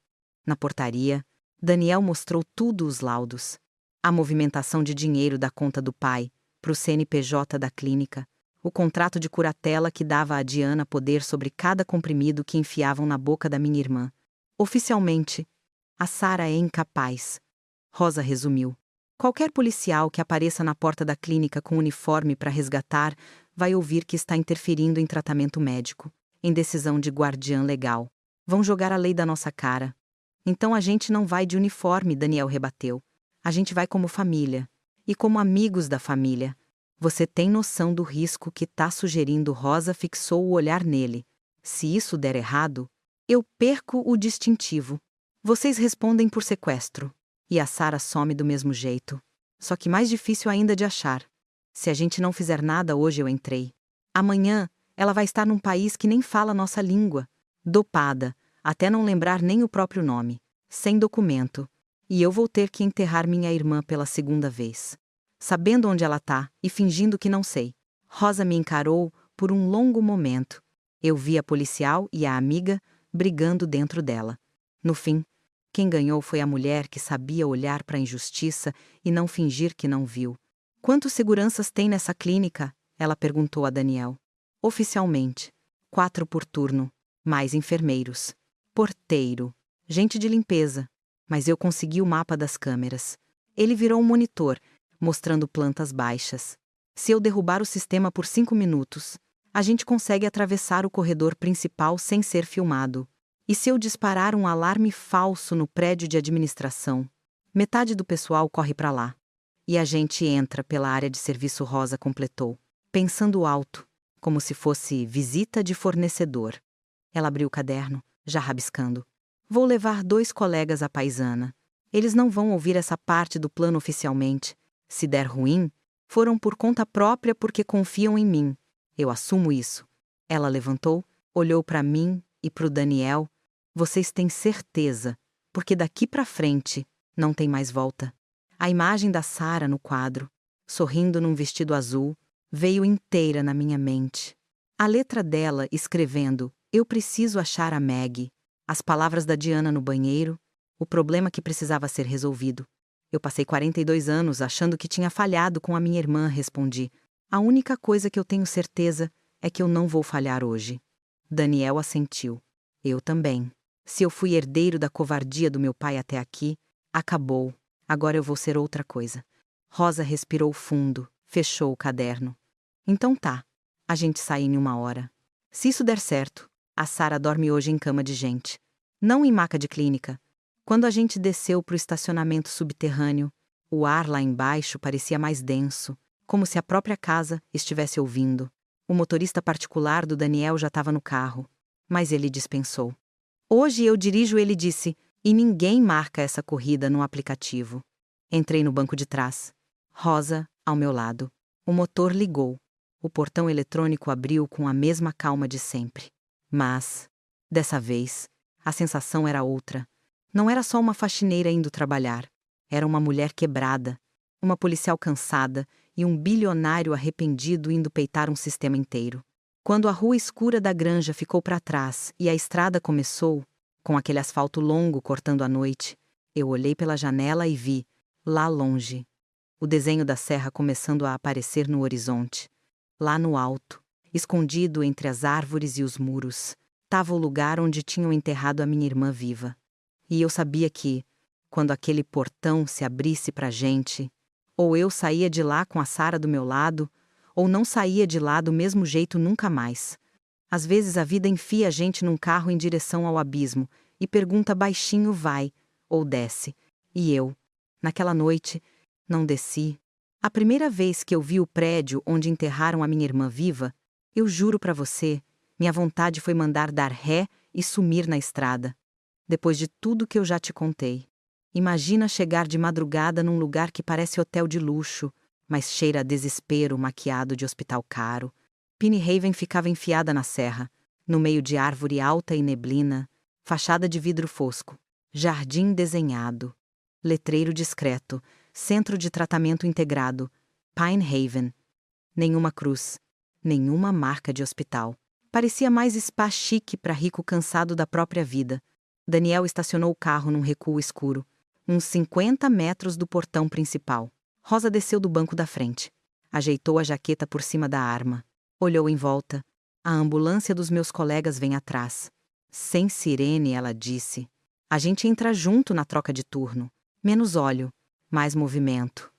Na portaria, Daniel mostrou tudo os laudos. A movimentação de dinheiro da conta do pai, para o CNPJ da clínica, o contrato de curatela que dava a Diana poder sobre cada comprimido que enfiavam na boca da minha irmã. Oficialmente, a Sarah é incapaz. Rosa resumiu. Qualquer policial que apareça na porta da clínica com uniforme para resgatar vai ouvir que está interferindo em tratamento médico, em decisão de guardiã legal. Vão jogar a lei da nossa cara. Então a gente não vai de uniforme, Daniel rebateu. A gente vai como família. E como amigos da família. Você tem noção do risco que tá sugerindo? Rosa fixou o olhar nele. Se isso der errado, eu perco o distintivo. Vocês respondem por sequestro. E a Sarah some do mesmo jeito. Só que mais difícil ainda de achar. Se a gente não fizer nada hoje, eu entrei. Amanhã, ela vai estar num país que nem fala nossa língua. Dopada, até não lembrar nem o próprio nome. Sem documento. E eu vou ter que enterrar minha irmã pela 2ª vez. Sabendo onde ela tá e fingindo que não sei. Rosa me encarou por um longo momento. Eu vi a policial e a amiga brigando dentro dela. No fim, quem ganhou foi a mulher que sabia olhar para a injustiça e não fingir que não viu. Quantos seguranças tem nessa clínica? Ela perguntou a Daniel. Oficialmente, 4 por turno, mais enfermeiros, porteiro, gente de limpeza. Mas eu consegui o mapa das câmeras. Ele virou um monitor, mostrando plantas baixas. Se eu derrubar o sistema por 5 minutos, a gente consegue atravessar o corredor principal sem ser filmado. E se eu disparar um alarme falso no prédio de administração, metade do pessoal corre para lá. E a gente entra pela área de serviço. Rosa completou, pensando alto, como se fosse visita de fornecedor. Ela abriu o caderno, já rabiscando. Vou levar 2 colegas à paisana. Eles não vão ouvir essa parte do plano oficialmente. Se der ruim, foram por conta própria porque confiam em mim. Eu assumo isso. Ela levantou, olhou para mim e para o Daniel. Vocês têm certeza, porque daqui para frente não tem mais volta. A imagem da Sarah no quadro, sorrindo num vestido azul, veio inteira na minha mente. A letra dela escrevendo: eu preciso achar a Maggie. As palavras da Diana no banheiro, o problema que precisava ser resolvido. Eu passei 42 anos achando que tinha falhado com a minha irmã, respondi. A única coisa que eu tenho certeza é que eu não vou falhar hoje. Daniel assentiu. Eu também. Se eu fui herdeiro da covardia do meu pai até aqui, acabou. Agora eu vou ser outra coisa. Rosa respirou fundo, fechou o caderno. Então tá, a gente sai em 1 hora. Se isso der certo, a Sara dorme hoje em cama de gente. Não em maca de clínica. Quando a gente desceu pro estacionamento subterrâneo, o ar lá embaixo parecia mais denso, como se a própria casa estivesse ouvindo. O motorista particular do Daniel já estava no carro, mas ele dispensou. Hoje eu dirijo, ele disse, e ninguém marca essa corrida no aplicativo. Entrei no banco de trás. Rosa, ao meu lado. O motor ligou. O portão eletrônico abriu com a mesma calma de sempre. Mas, dessa vez, a sensação era outra. Não era só uma faxineira indo trabalhar. Era uma mulher quebrada, uma policial cansada e um bilionário arrependido indo peitar um sistema inteiro. Quando a rua escura da granja ficou para trás e a estrada começou, com aquele asfalto longo cortando a noite, eu olhei pela janela e vi, lá longe, o desenho da serra começando a aparecer no horizonte. Lá no alto, escondido entre as árvores e os muros, estava o lugar onde tinham enterrado a minha irmã viva. E eu sabia que, quando aquele portão se abrisse pra gente, ou eu saía de lá com a Sara do meu lado, ou não saía de lá do mesmo jeito nunca mais. Às vezes a vida enfia a gente num carro em direção ao abismo e pergunta baixinho vai, ou desce. E eu, naquela noite, não desci. A primeira vez que eu vi o prédio onde enterraram a minha irmã viva, eu juro pra você, minha vontade foi mandar dar ré e sumir na estrada. Depois de tudo que eu já te contei. Imagina chegar de madrugada num lugar que parece hotel de luxo, mas cheira a desespero maquiado de hospital caro. Pennyhaven ficava enfiada na serra, no meio de árvore alta e neblina, fachada de vidro fosco, jardim desenhado, letreiro discreto, centro de tratamento integrado, Pinehaven. Nenhuma cruz, nenhuma marca de hospital. Parecia mais spa chique para rico cansado da própria vida. Daniel estacionou o carro num recuo escuro, uns 50 metros do portão principal. Rosa desceu do banco da frente. Ajeitou a jaqueta por cima da arma. Olhou em volta. A ambulância dos meus colegas vem atrás. Sem sirene, ela disse. A gente entra junto na troca de turno. Menos óleo, mais movimento.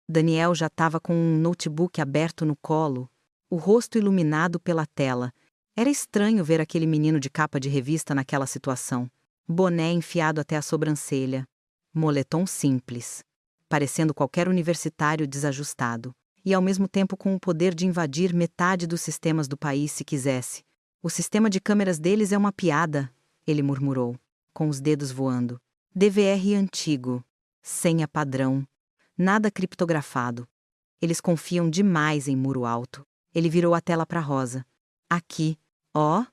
Daniel já estava com um notebook aberto no colo, o rosto iluminado pela tela. Era estranho ver aquele menino de capa de revista naquela situação. Boné enfiado até a sobrancelha. Moletom simples, parecendo qualquer universitário desajustado, e ao mesmo tempo com o poder de invadir metade dos sistemas do país se quisesse. O sistema de câmeras deles é uma piada, ele murmurou, com os dedos voando. DVR antigo, senha padrão, nada criptografado. Eles confiam demais em muro alto. Ele virou a tela para Rosa. Aqui, ó,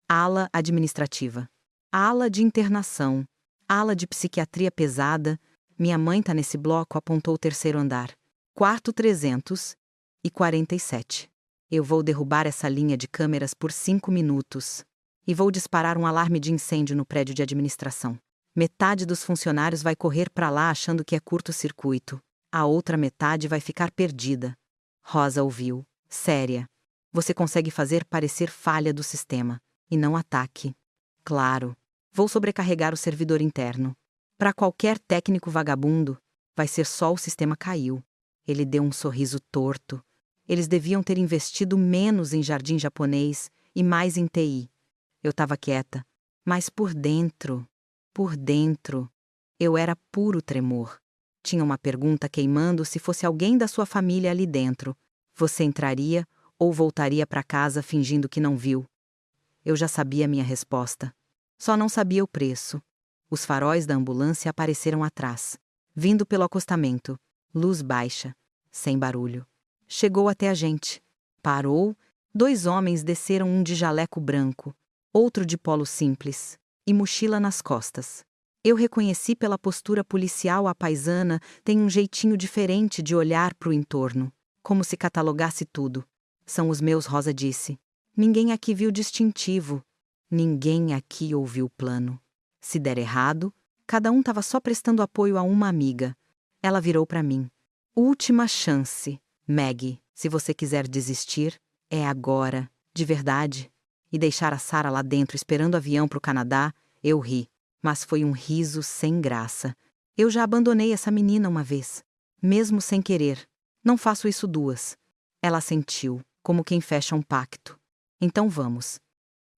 ala administrativa, ala de internação, ala de psiquiatria pesada. Minha mãe tá nesse bloco, apontou o terceiro andar. Quarto 347. Eu vou derrubar essa linha de câmeras por 5 minutos. E vou disparar um alarme de incêndio no prédio de administração. Metade dos funcionários vai correr para lá achando que é curto-circuito. A outra metade vai ficar perdida. Rosa ouviu, séria. Você consegue fazer parecer falha do sistema, e não ataque. Claro. Vou sobrecarregar o servidor interno. Para qualquer técnico vagabundo, vai ser só o sistema caiu. Ele deu um sorriso torto. Eles deviam ter investido menos em jardim japonês e mais em TI. Eu estava quieta, mas por dentro, eu era puro tremor. Tinha uma pergunta queimando se fosse alguém da sua família ali dentro. Você entraria ou voltaria para casa fingindo que não viu? Eu já sabia a minha resposta. Só não sabia o preço. Os faróis da ambulância apareceram atrás, vindo pelo acostamento, luz baixa, sem barulho. Chegou até a gente. Parou, 2 homens desceram, um de jaleco branco, outro de polo simples, e mochila nas costas. Eu reconheci pela postura policial a paisana, tem um jeitinho diferente de olhar para o entorno, como se catalogasse tudo. São os meus, Rosa disse. Ninguém aqui viu distintivo. Ninguém aqui ouviu o plano. Se der errado, cada um estava só prestando apoio a uma amiga. Ela virou para mim. Última chance, Maggie. Se você quiser desistir, é agora, de verdade. E deixar a Sara lá dentro esperando o avião para o Canadá, eu ri. Mas foi um riso sem graça. Eu já abandonei essa menina uma vez. Mesmo sem querer. Não faço isso duas. Ela assentiu, como quem fecha um pacto. Então vamos.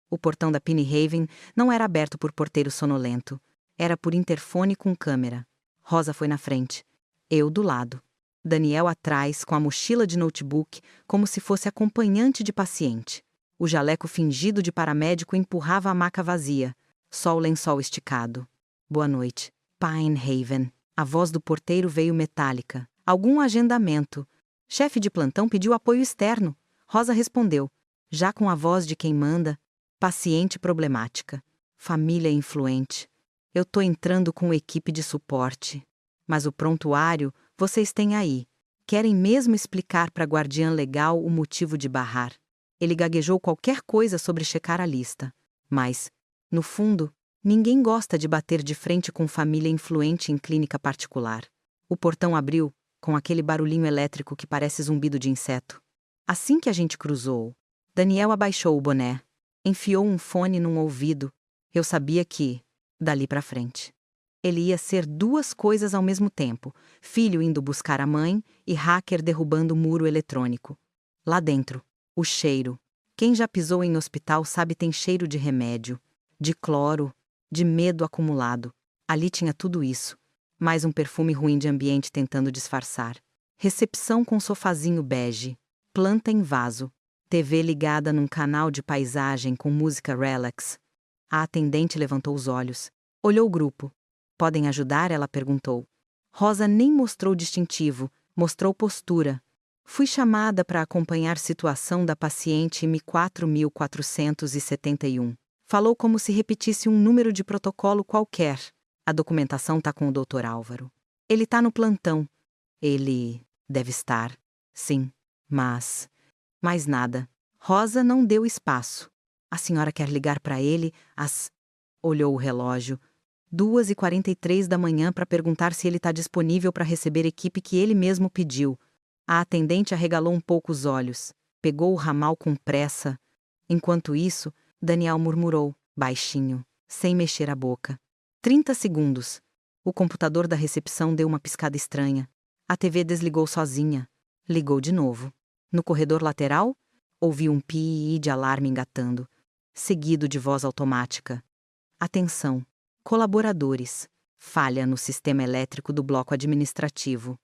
O portão da Penny Haven não era aberto por porteiro sonolento. Era por interfone com câmera. Rosa foi na frente. Eu do lado. Daniel atrás, com a mochila de notebook, como se fosse acompanhante de paciente. O jaleco fingido de paramédico empurrava a maca vazia. Só o lençol esticado. Boa noite. Pine Haven. A voz do porteiro veio metálica. Algum agendamento. Chefe de plantão pediu apoio externo. Rosa respondeu, já com a voz de quem manda. Paciente problemática. Família influente. Eu tô entrando com equipe de suporte. Mas o prontuário, vocês têm aí. Querem mesmo explicar para a guardiã legal o motivo de barrar. Ele gaguejou qualquer coisa sobre checar a lista. Mas, no fundo, ninguém gosta de bater de frente com família influente em clínica particular. O portão abriu, com aquele barulhinho elétrico que parece zumbido de inseto. Assim que a gente cruzou, Daniel abaixou o boné, enfiou um fone num ouvido. Eu sabia que, dali pra frente, ele ia ser duas coisas ao mesmo tempo: filho indo buscar a mãe e hacker derrubando o muro eletrônico. Lá dentro, o cheiro. Quem já pisou em hospital sabe tem cheiro de remédio, de cloro, de medo acumulado. Ali tinha tudo isso, mais um perfume ruim de ambiente tentando disfarçar. Recepção com sofazinho bege, planta em vaso, TV ligada num canal de paisagem com música relax. A atendente levantou os olhos, olhou o grupo. Podem ajudar? Ela perguntou. Rosa nem mostrou distintivo, mostrou postura. Fui chamada para acompanhar situação da paciente M4471. Falou como se repetisse um número de protocolo qualquer. A documentação tá com o Dr. Álvaro. Ele tá no plantão. Ele deve estar. Sim, mas... Mais nada. Rosa não deu espaço. A senhora quer ligar para ele às... Olhou o relógio. 2h43 da manhã para perguntar se ele está disponível para receber equipe que ele mesmo pediu. A atendente arregalou um pouco os olhos. Pegou o ramal com pressa. Enquanto isso, Daniel murmurou, baixinho, sem mexer a boca. 30 segundos. O computador da recepção deu uma piscada estranha. A TV desligou sozinha. Ligou de novo. No corredor lateral, ouvi um pi de alarme engatando, seguido de voz automática. Atenção. Colaboradores. Falha no sistema elétrico do bloco administrativo.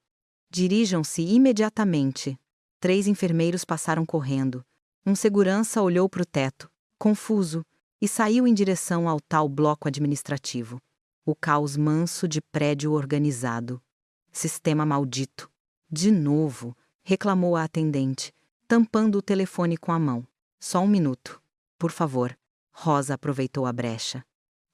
Dirijam-se imediatamente. 3 enfermeiros passaram correndo. Um segurança olhou para o teto, confuso, e saiu em direção ao tal bloco administrativo. O caos manso de prédio organizado. Sistema maldito. De novo, reclamou a atendente, tampando o telefone com a mão. Só um minuto. Por favor. Rosa aproveitou a brecha.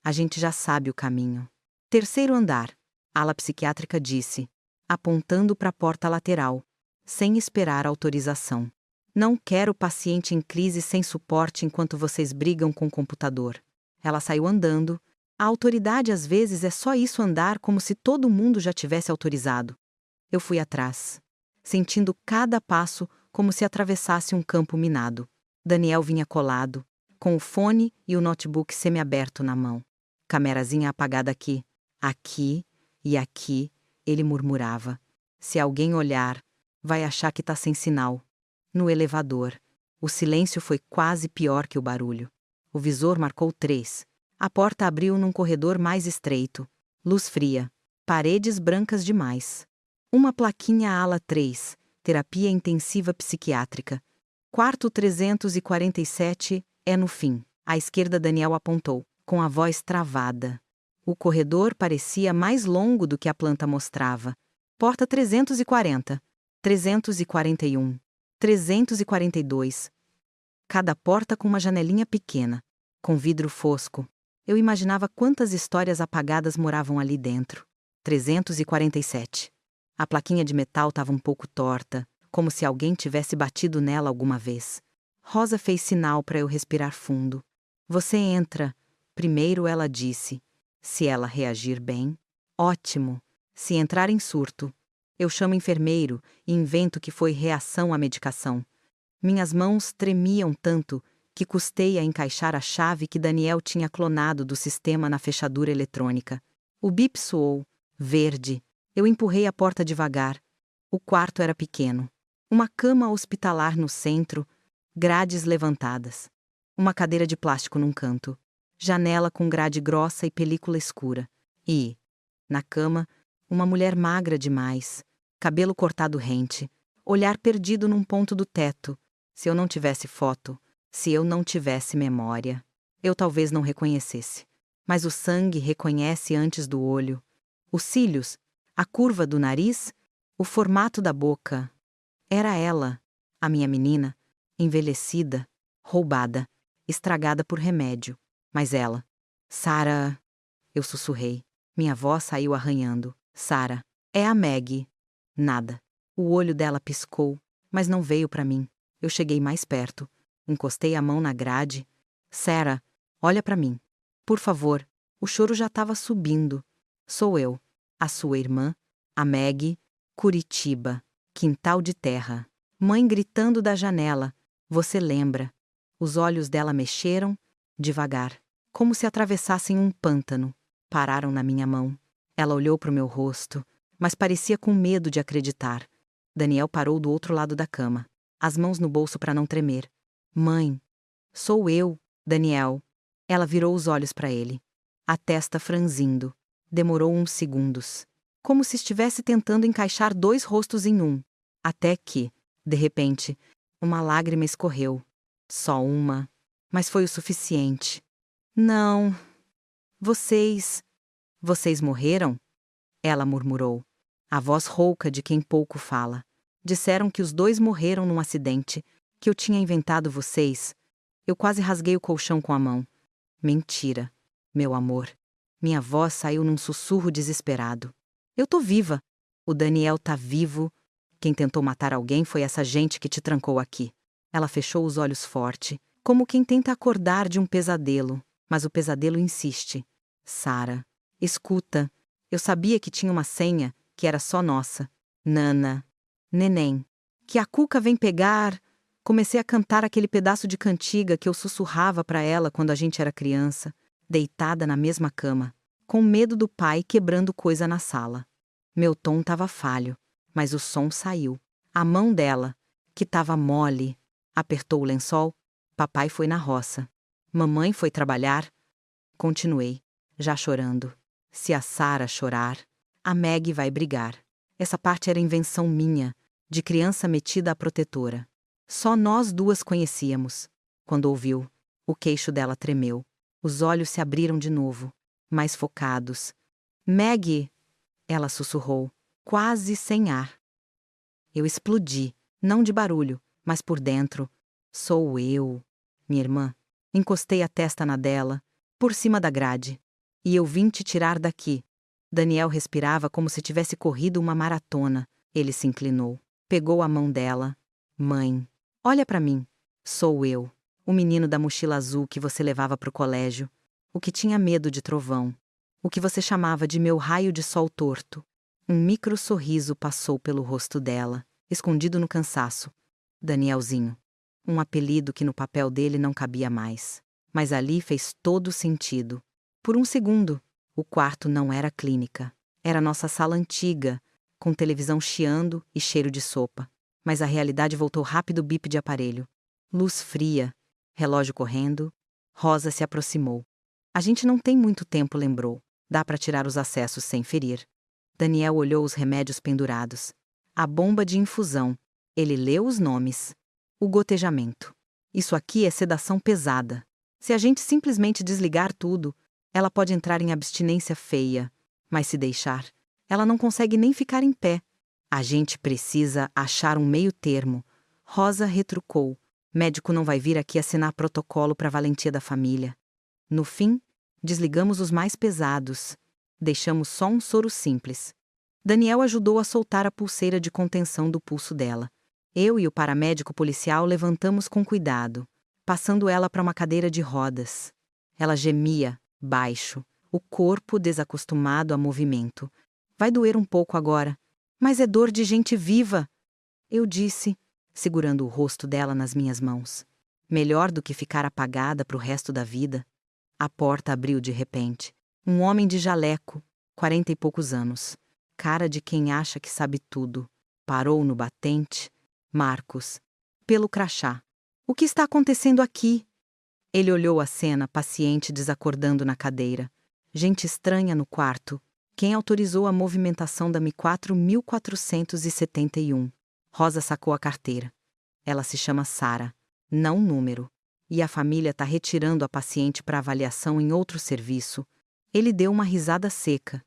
A gente já sabe o caminho. 3º andar. Ala psiquiátrica disse, apontando para a porta lateral, sem esperar autorização. Não quero paciente em crise sem suporte enquanto vocês brigam com o computador. Ela saiu andando. A autoridade às vezes é só isso, andar como se todo mundo já tivesse autorizado. Eu fui atrás, sentindo cada passo como se atravessasse um campo minado. Daniel vinha colado, com o fone e o notebook semiaberto na mão. Camerazinha apagada aqui, aqui e aqui, ele murmurava. Se alguém olhar, vai achar que tá sem sinal. No elevador, o silêncio foi quase pior que o barulho. O visor marcou 3. A porta abriu num corredor mais estreito. Luz fria. Paredes brancas demais. Uma plaquinha ala 3, terapia intensiva psiquiátrica. Quarto 347 é no fim. À esquerda Daniel apontou, com a voz travada. O corredor parecia mais longo do que a planta mostrava. Porta 340, 341, 342. Cada porta com uma janelinha pequena, com vidro fosco. Eu imaginava quantas histórias apagadas moravam ali dentro. 347. A plaquinha de metal estava um pouco torta, como se alguém tivesse batido nela alguma vez. Rosa fez sinal para eu respirar fundo. Você entra. Primeiro ela disse. Se ela reagir bem, ótimo. Se entrar em surto, eu chamo enfermeiro e invento que foi reação à medicação. Minhas mãos tremiam tanto que custei a encaixar a chave que Daniel tinha clonado do sistema na fechadura eletrônica. O bip soou, verde. Eu empurrei a porta devagar. O quarto era pequeno. Uma cama hospitalar no centro, grades levantadas. Uma cadeira de plástico num canto. Janela com grade grossa e película escura. E, na cama, uma mulher magra demais, cabelo cortado rente, olhar perdido num ponto do teto. Se eu não tivesse foto, se eu não tivesse memória, eu talvez não reconhecesse. Mas o sangue reconhece antes do olho. Os cílios, a curva do nariz, o formato da boca. Era ela, a minha menina, envelhecida, roubada, estragada por remédio. Mas ela, Sarah, eu sussurrei. Minha voz saiu arranhando. Sarah, é a Maggie. Nada. O olho dela piscou, mas não veio para mim. Eu cheguei mais perto. Encostei a mão na grade. Sarah, olha para mim. Por favor. O choro já estava subindo. Sou eu, a sua irmã, a Maggie, Curitiba, quintal de terra. Mãe gritando da janela. Você lembra? Os olhos dela mexeram, devagar, como se atravessassem um pântano. Pararam na minha mão. Ela olhou para o meu rosto, mas parecia com medo de acreditar. Daniel parou do outro lado da cama, as mãos no bolso para não tremer. Mãe, sou eu, Daniel. Ela virou os olhos para ele, a testa franzindo. Demorou uns segundos, como se estivesse tentando encaixar dois rostos em um. Até que, de repente, uma lágrima escorreu. Só uma, mas foi o suficiente. Não. Vocês morreram? Ela murmurou, a voz rouca de quem pouco fala. Disseram que os dois morreram num acidente, que eu tinha inventado vocês. Eu quase rasguei o colchão com a mão. Mentira, meu amor. Minha voz saiu num sussurro desesperado. Eu tô viva. O Daniel tá vivo. Quem tentou matar alguém foi essa gente que te trancou aqui. Ela fechou os olhos forte, como quem tenta acordar de um pesadelo, mas o pesadelo insiste. Sarah, escuta. Eu sabia que tinha uma senha, que era só nossa. Nana. Neném. Que a Cuca vem pegar. Comecei a cantar aquele pedaço de cantiga que eu sussurrava para ela quando a gente era criança, deitada na mesma cama, com medo do pai quebrando coisa na sala. Meu tom estava falho, mas o som saiu. A mão dela, que estava mole, apertou o lençol. Papai foi na roça. Mamãe foi trabalhar. Continuei, já chorando. Se a Sarah chorar, a Maggie vai brigar. Essa parte era invenção minha, de criança metida à protetora. Só nós duas conhecíamos. Quando ouviu, o queixo dela tremeu. Os olhos se abriram de novo, mais focados. Maggie! Ela sussurrou, quase sem ar. Eu explodi, não de barulho, mas por dentro. Sou eu, minha irmã. Encostei a testa na dela, por cima da grade. E eu vim te tirar daqui. Daniel respirava como se tivesse corrido uma maratona. Ele se inclinou, pegou a mão dela. Mãe, olha para mim. Sou eu, o menino da mochila azul que você levava pro colégio, o que tinha medo de trovão, o que você chamava de meu raio de sol torto. Um micro sorriso passou pelo rosto dela, escondido no cansaço. Danielzinho. Um apelido que no papel dele não cabia mais. Mas ali fez todo sentido. Por um segundo, o quarto não era clínica. Era nossa sala antiga, com televisão chiando e cheiro de sopa. Mas a realidade voltou rápido bip de aparelho. Luz fria, relógio correndo. Rosa se aproximou. A gente não tem muito tempo, lembrou. Dá para tirar os acessos sem ferir. Daniel olhou os remédios pendurados. A bomba de infusão. Ele leu os nomes. O gotejamento. Isso aqui é sedação pesada. Se a gente simplesmente desligar tudo, ela pode entrar em abstinência feia. Mas se deixar, ela não consegue nem ficar em pé. A gente precisa achar um meio termo. Rosa retrucou. Médico não vai vir aqui assinar protocolo para a valentia da família. No fim, desligamos os mais pesados. Deixamos só um soro simples. Daniel ajudou a soltar a pulseira de contenção do pulso dela. Eu e o paramédico policial levantamos com cuidado, passando ela para uma cadeira de rodas. Ela gemia, baixo, o corpo desacostumado a movimento. Vai doer um pouco agora, mas é dor de gente viva, eu disse, segurando o rosto dela nas minhas mãos. Melhor do que ficar apagada para o resto da vida. A porta abriu de repente. Um homem de jaleco, 40 e poucos anos. Cara de quem acha que sabe tudo. Parou no batente. Marcos. Pelo crachá. O que está acontecendo aqui? Ele olhou a cena, paciente, desacordando na cadeira. Gente estranha no quarto. Quem autorizou a movimentação da Mi-4 1471? Rosa sacou a carteira. Ela se chama Sara, não número. E a família está retirando a paciente para avaliação em outro serviço. Ele deu uma risada seca.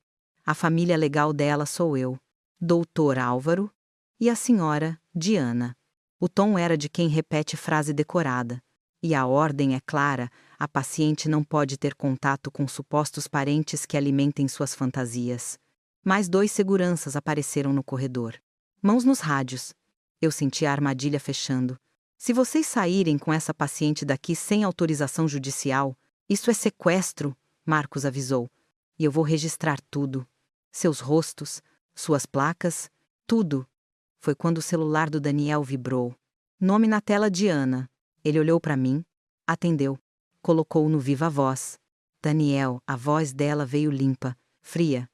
A família legal dela sou eu, Doutor Álvaro, e a senhora, Diana. O tom era de quem repete frase decorada. E a ordem é clara, a paciente não pode ter contato com supostos parentes que alimentem suas fantasias. Mais 2 seguranças apareceram no corredor. Mãos nos rádios. Eu senti a armadilha fechando. Se vocês saírem com essa paciente daqui sem autorização judicial, isso é sequestro, Marcos avisou. E eu vou registrar tudo. Seus rostos, suas placas, tudo. Foi quando o celular do Daniel vibrou. Nome na tela Diana. Ele olhou para mim, atendeu, colocou no viva voz. Daniel, a voz dela veio limpa, fria.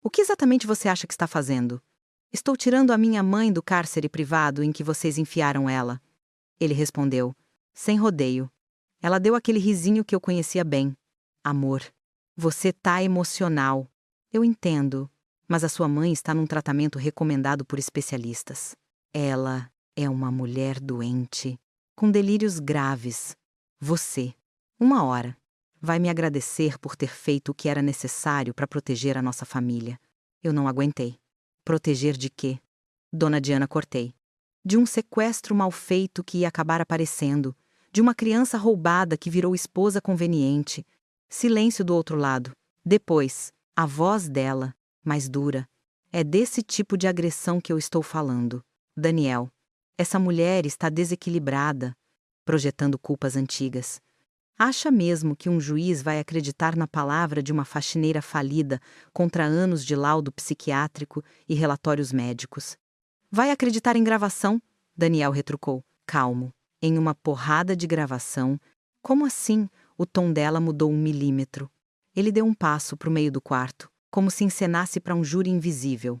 O que exatamente você acha que está fazendo? Estou tirando a minha mãe do cárcere privado em que vocês enfiaram ela. Ele respondeu, sem rodeio. Ela deu aquele risinho que eu conhecia bem. Amor, você tá emocional. Eu entendo, mas a sua mãe está num tratamento recomendado por especialistas. Ela é uma mulher doente, com delírios graves. Você, uma hora, vai me agradecer por ter feito o que era necessário para proteger a nossa família. Eu não aguentei. Proteger de quê? Dona Diana, cortei. De um sequestro mal feito que ia acabar aparecendo, de uma criança roubada que virou esposa conveniente. Silêncio do outro lado. Depois, a voz dela, mais dura. É desse tipo de agressão que eu estou falando. Daniel, essa mulher está desequilibrada, projetando culpas antigas. Acha mesmo que um juiz vai acreditar na palavra de uma faxineira falida contra anos de laudo psiquiátrico e relatórios médicos? Vai acreditar em gravação? Daniel retrucou, calmo. Em uma porrada de gravação. Como assim? O tom dela mudou 1 milímetro. Ele deu um passo para o meio do quarto, como se encenasse para um júri invisível.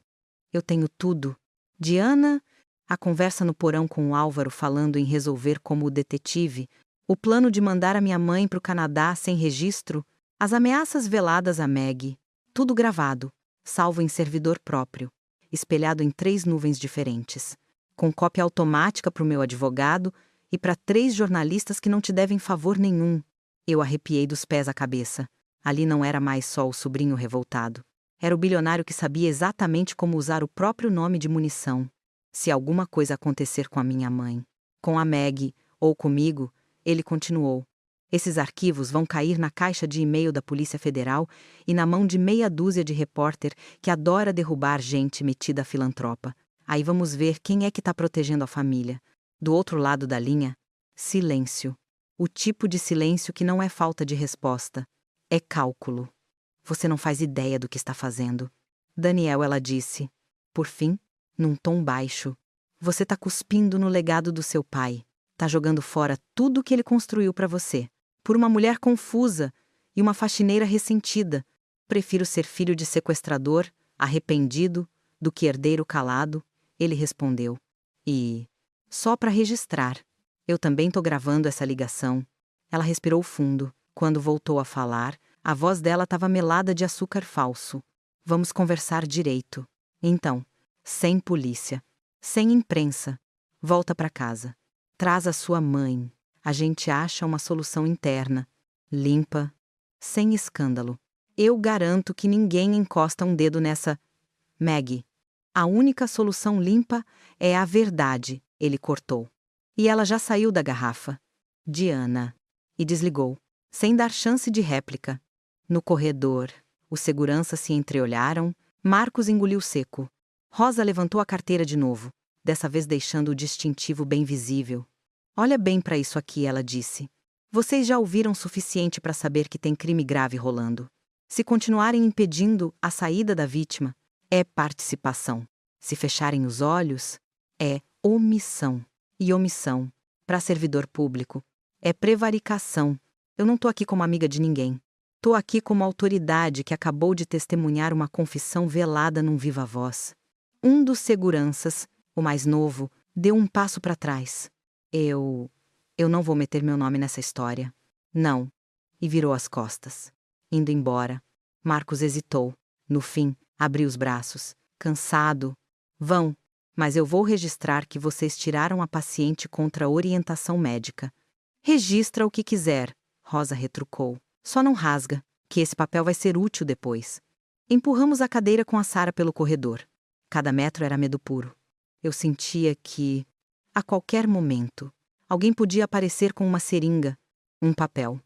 Eu tenho tudo. Diana, a conversa no porão com o Álvaro falando em resolver como o detetive, o plano de mandar a minha mãe para o Canadá sem registro, as ameaças veladas a Meg, tudo gravado, salvo em servidor próprio, espelhado em 3 nuvens diferentes, com cópia automática para o meu advogado e para 3 jornalistas que não te devem favor nenhum. Eu arrepiei dos pés à cabeça. Ali não era mais só o sobrinho revoltado. Era o bilionário que sabia exatamente como usar o próprio nome de munição. Se alguma coisa acontecer com a minha mãe, com a Meg ou comigo, ele continuou. Esses arquivos vão cair na caixa de e-mail da Polícia Federal e na mão de meia dúzia de repórter que adora derrubar gente metida a filantropa. Aí vamos ver quem é que está protegendo a família. Do outro lado da linha, silêncio. O tipo de silêncio que não é falta de resposta. É cálculo. Você não faz ideia do que está fazendo. Daniel, ela disse. Por fim, num tom baixo. Você tá cuspindo no legado do seu pai. Tá jogando fora tudo que ele construiu para você. Por uma mulher confusa e uma faxineira ressentida. Prefiro ser filho de sequestrador, arrependido, do que herdeiro calado, ele respondeu. E, só para registrar, eu também tô gravando essa ligação. Ela respirou fundo. Quando voltou a falar, a voz dela estava melada de açúcar falso. Vamos conversar direito. Então, sem polícia, sem imprensa. Volta para casa. Traz a sua mãe. A gente acha uma solução interna, limpa, sem escândalo. Eu garanto que ninguém encosta um dedo nessa... Maggie. A única solução limpa é a verdade, ele cortou. E ela já saiu da garrafa. Diana. E desligou, sem dar chance de réplica. No corredor, os seguranças se entreolharam, Marcos engoliu seco. Rosa levantou a carteira de novo, dessa vez deixando o distintivo bem visível. Olha bem para isso aqui, ela disse. Vocês já ouviram o suficiente para saber que tem crime grave rolando. Se continuarem impedindo a saída da vítima, é participação. Se fecharem os olhos, é omissão. E omissão, para servidor público, É prevaricação. Eu não tô aqui como amiga de ninguém. Tô aqui como autoridade que acabou de testemunhar uma confissão velada num viva-voz. Um dos seguranças, o mais novo, deu um passo para trás. Eu não vou meter meu nome nessa história. Não. E virou as costas. Indo embora. Marcos hesitou. No fim, abriu os braços. Cansado. Vão. Mas eu vou registrar que vocês tiraram a paciente contra orientação médica. Registra o que quiser, Rosa retrucou. Só não rasga, que esse papel vai ser útil depois. Empurramos a cadeira com a Sara pelo corredor. Cada metro era medo puro. Eu sentia que, a qualquer momento, alguém podia aparecer com uma seringa, um papel,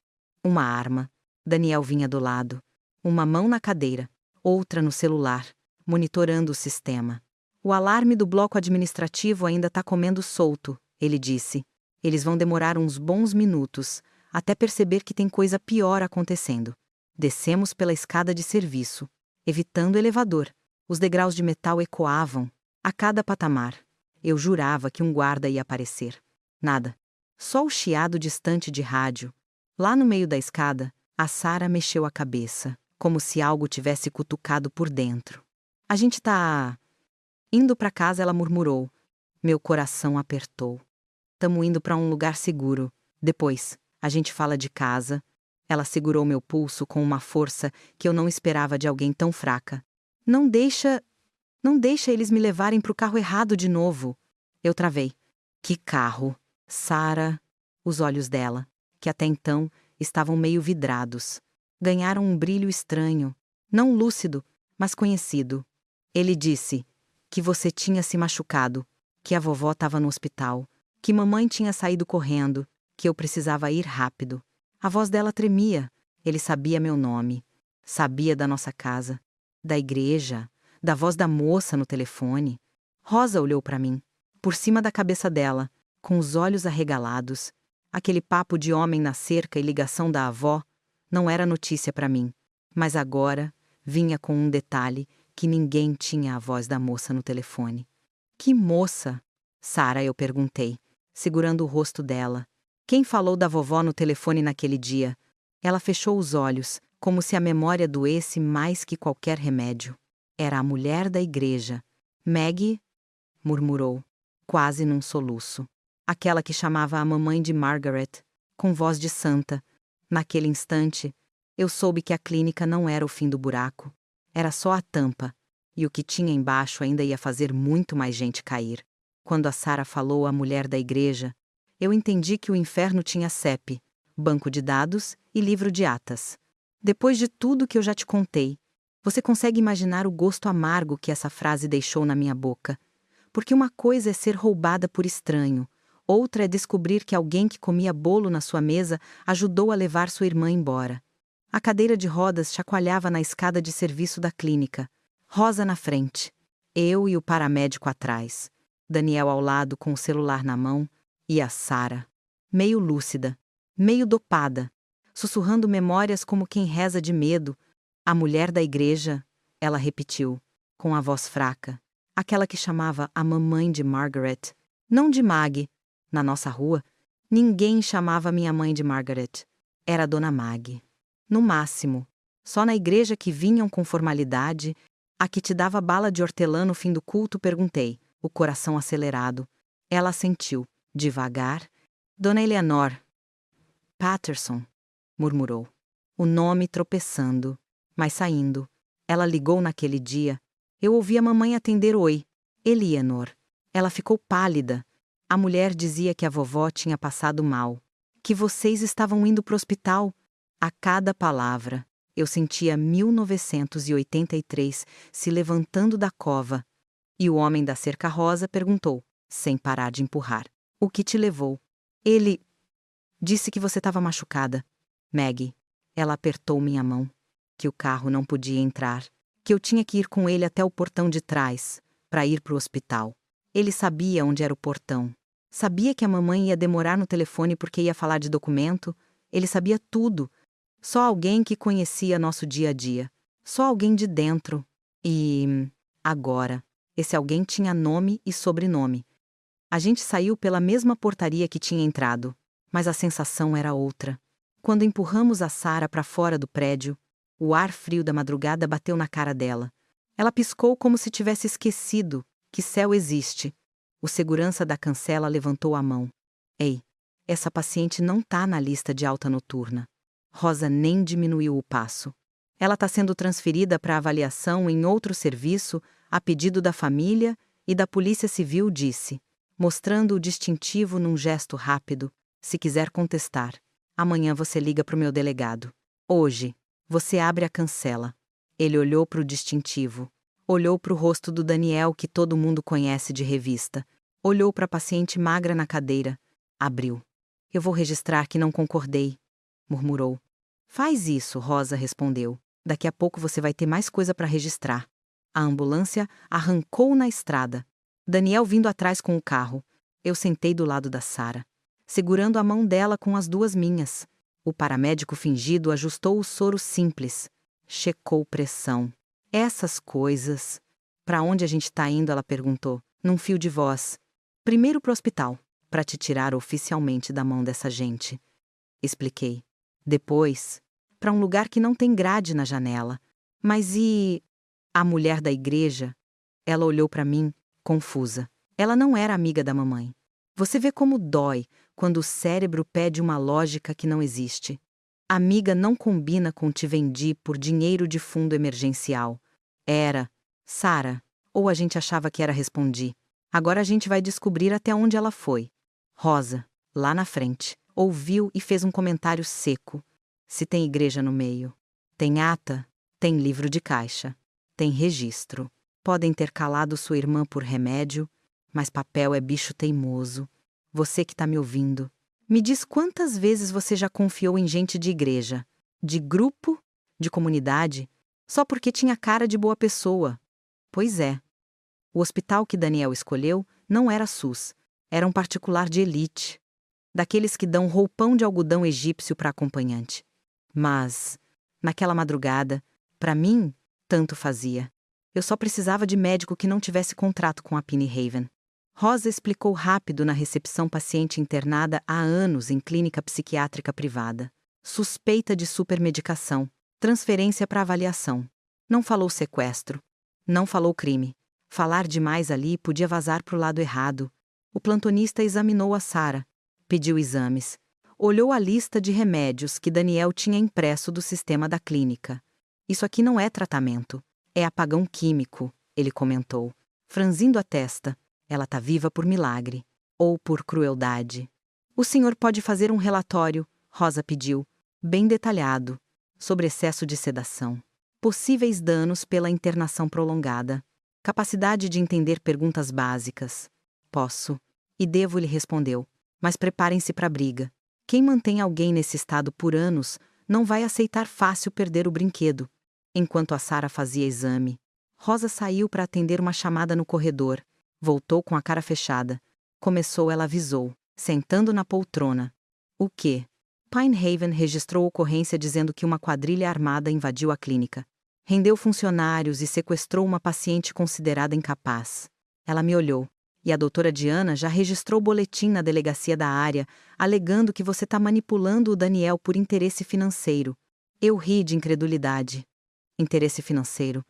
uma arma. Daniel vinha do lado, uma mão na cadeira, outra no celular, monitorando o sistema. O alarme do bloco administrativo ainda tá comendo solto, ele disse. Eles vão demorar uns bons minutos, até perceber que tem coisa pior acontecendo. Descemos pela escada de serviço, evitando o elevador. Os degraus de metal ecoavam, a cada patamar. Eu jurava que um guarda ia aparecer. Nada. Só o chiado distante de rádio. Lá no meio da escada, a Sara mexeu a cabeça, como se algo tivesse cutucado por dentro. A gente tá... Indo pra casa, ela murmurou. Meu coração apertou. Tamo indo pra um lugar seguro. Depois, a gente fala de casa. Ela segurou meu pulso com uma força que eu não esperava de alguém tão fraca. Não deixa eles me levarem pro carro errado de novo. Eu travei. Que carro? Sara. Os olhos dela, que até então estavam meio vidrados, ganharam um brilho estranho, não lúcido, mas conhecido. Ele disse que você tinha se machucado, que a vovó estava no hospital, que mamãe tinha saído correndo, que eu precisava ir rápido. A voz dela tremia. Ele sabia meu nome, sabia da nossa casa, da igreja, da voz da moça no telefone. Rosa olhou para mim, por cima da cabeça dela, com os olhos arregalados. Aquele papo de homem na cerca e ligação da avó não era notícia para mim, mas agora vinha com um detalhe que ninguém tinha a voz da moça no telefone. Que moça? Sara, eu perguntei, segurando o rosto dela. Quem falou da vovó no telefone naquele dia? Ela fechou os olhos, como se a memória doesse mais que qualquer remédio. Era a mulher da igreja. Maggie? Murmurou, quase num soluço. Aquela que chamava a mamãe de Margaret, com voz de santa. Naquele instante, eu soube que a clínica não era o fim do buraco. Era só a tampa, e o que tinha embaixo ainda ia fazer muito mais gente cair. Quando a Sara falou à mulher da igreja, eu entendi que o inferno tinha CEP, banco de dados e livro de atas. Depois de tudo que eu já te contei, você consegue imaginar o gosto amargo que essa frase deixou na minha boca? Porque uma coisa é ser roubada por estranho, outra é descobrir que alguém que comia bolo na sua mesa ajudou a levar sua irmã embora. A cadeira de rodas chacoalhava na escada de serviço da clínica. Rosa na frente, eu e o paramédico atrás, Daniel ao lado com o celular na mão, e a Sara, meio lúcida, meio dopada, sussurrando memórias como quem reza de medo. A mulher da igreja, ela repetiu, com a voz fraca, aquela que chamava a mamãe de Margaret, não de Mag. Na nossa rua, ninguém chamava minha mãe de Margaret. Era a Dona Mag. No máximo, só na igreja que vinham com formalidade, a que te dava bala de hortelã no fim do culto, perguntei, o coração acelerado. Ela assentiu, devagar. Dona Eleanor. Patterson, murmurou. O nome tropeçando, mas saindo. Ela ligou naquele dia. Eu ouvi a mamãe atender oi. Eleanor. Ela ficou pálida. A mulher dizia que a vovó tinha passado mal. Que vocês estavam indo pro hospital. A cada palavra, eu sentia 1983 se levantando da cova. E o homem da cerca rosa perguntou, sem parar de empurrar. O que te levou? Ele disse que você estava machucada. Maggie. Ela apertou minha mão. Que o carro não podia entrar. Que eu tinha que ir com ele até o portão de trás, para ir pro hospital. Ele sabia onde era o portão. Sabia que a mamãe ia demorar no telefone porque ia falar de documento. Ele sabia tudo. Só alguém que conhecia nosso dia a dia. Só alguém de dentro. E... agora, esse alguém tinha nome e sobrenome. A gente saiu pela mesma portaria que tinha entrado. mas a sensação era outra. Quando empurramos a Sarah para fora do prédio, o ar frio da madrugada bateu na cara dela. Ela piscou como se tivesse esquecido que céu existe. O segurança da cancela levantou a mão. Ei, essa paciente não tá na lista de alta noturna. Rosa nem diminuiu o passo. Ela está sendo transferida para avaliação em outro serviço, a pedido da família e da Polícia Civil, disse, mostrando o distintivo num gesto rápido. Se quiser contestar, amanhã você liga para o meu delegado. Hoje, você abre a cancela. Ele olhou para o distintivo. Olhou para o rosto do Daniel, que todo mundo conhece de revista. Olhou para a paciente magra na cadeira. Abriu. Eu vou registrar que não concordei, murmurou. Faz isso, Rosa respondeu. Daqui a pouco você vai ter mais coisa para registrar. A ambulância arrancou na estrada. Daniel vindo atrás com o carro. Eu sentei do lado da Sarah, segurando a mão dela com as duas minhas. O paramédico fingido ajustou o soro simples. Checou pressão. Essas coisas. Para onde a gente tá indo? Ela perguntou, num fio de voz. Primeiro pro hospital, para te tirar oficialmente da mão dessa gente. Expliquei. Depois, para um lugar que não tem grade na janela. Mas e a mulher da igreja? Ela olhou para mim, confusa. Ela não era amiga da mamãe. Você vê como dói quando o cérebro pede uma lógica que não existe. Amiga não combina com te vendi por dinheiro de fundo emergencial. Era Sarah, ou a gente achava que era, respondi. Agora a gente vai descobrir até onde ela foi. Rosa, lá na frente, ouviu e fez um comentário seco. Se tem igreja no meio, tem ata, tem livro de caixa, tem registro. Podem ter calado sua irmã por remédio, mas papel é bicho teimoso. Você que tá me ouvindo, me diz quantas vezes você já confiou em gente de igreja, de grupo, de comunidade, só porque tinha cara de boa pessoa. Pois é. O hospital que Daniel escolheu não era SUS, era um particular de elite, daqueles que dão roupão de algodão egípcio para acompanhante. Mas, naquela madrugada, para mim, tanto fazia. Eu só precisava de médico que não tivesse contrato com a Penny Haven. Rosa explicou rápido na recepção paciente internada há anos em clínica psiquiátrica privada. Suspeita de supermedicação, transferência para avaliação. Não falou sequestro. Não falou crime. Falar demais ali podia vazar para o lado errado. O plantonista examinou a Sarah, pediu exames. Olhou a lista de remédios que Daniel tinha impresso do sistema da clínica. Isso aqui não é tratamento. É apagão químico, ele comentou, franzindo a testa. Ela tá viva por milagre, ou por crueldade. O senhor pode fazer um relatório, Rosa pediu, bem detalhado, sobre excesso de sedação, possíveis danos pela internação prolongada, capacidade de entender perguntas básicas. Posso, e devo, lhe respondeu, mas preparem-se para a briga. Quem mantém alguém nesse estado por anos não vai aceitar fácil perder o brinquedo. Enquanto a Sarah fazia exame, Rosa saiu para atender uma chamada no corredor. Voltou com a cara fechada. Começou, ela avisou, sentando na poltrona. O quê? Pine Haven registrou ocorrência dizendo que uma quadrilha armada invadiu a clínica. Rendeu funcionários e sequestrou uma paciente considerada incapaz. Ela me olhou. E a doutora Diana já registrou boletim na delegacia da área, alegando que você está manipulando o Daniel por interesse financeiro. Eu ri de incredulidade. Interesse financeiro?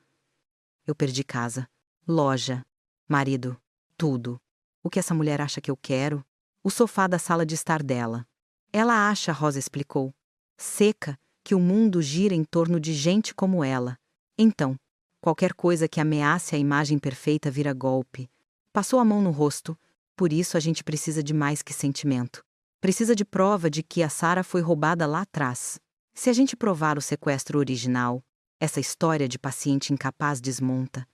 Eu perdi casa, loja, marido, tudo. O que essa mulher acha que eu quero? O sofá da sala de estar dela. Ela acha, Rosa explicou, seca, que o mundo gira em torno de gente como ela. Então, qualquer coisa que ameace a imagem perfeita vira golpe. Passou a mão no rosto. Por isso a gente precisa de mais que sentimento. Precisa de prova de que a Sarah foi roubada lá atrás. Se a gente provar o sequestro original, essa história de paciente incapaz desmonta.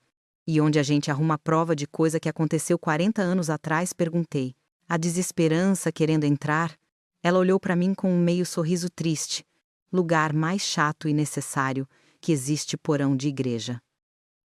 E onde a gente arruma a prova de coisa que aconteceu 40 anos atrás, perguntei. A desesperança querendo entrar? Ela olhou para mim com um meio sorriso triste. Lugar mais chato e necessário que existe porão de igreja.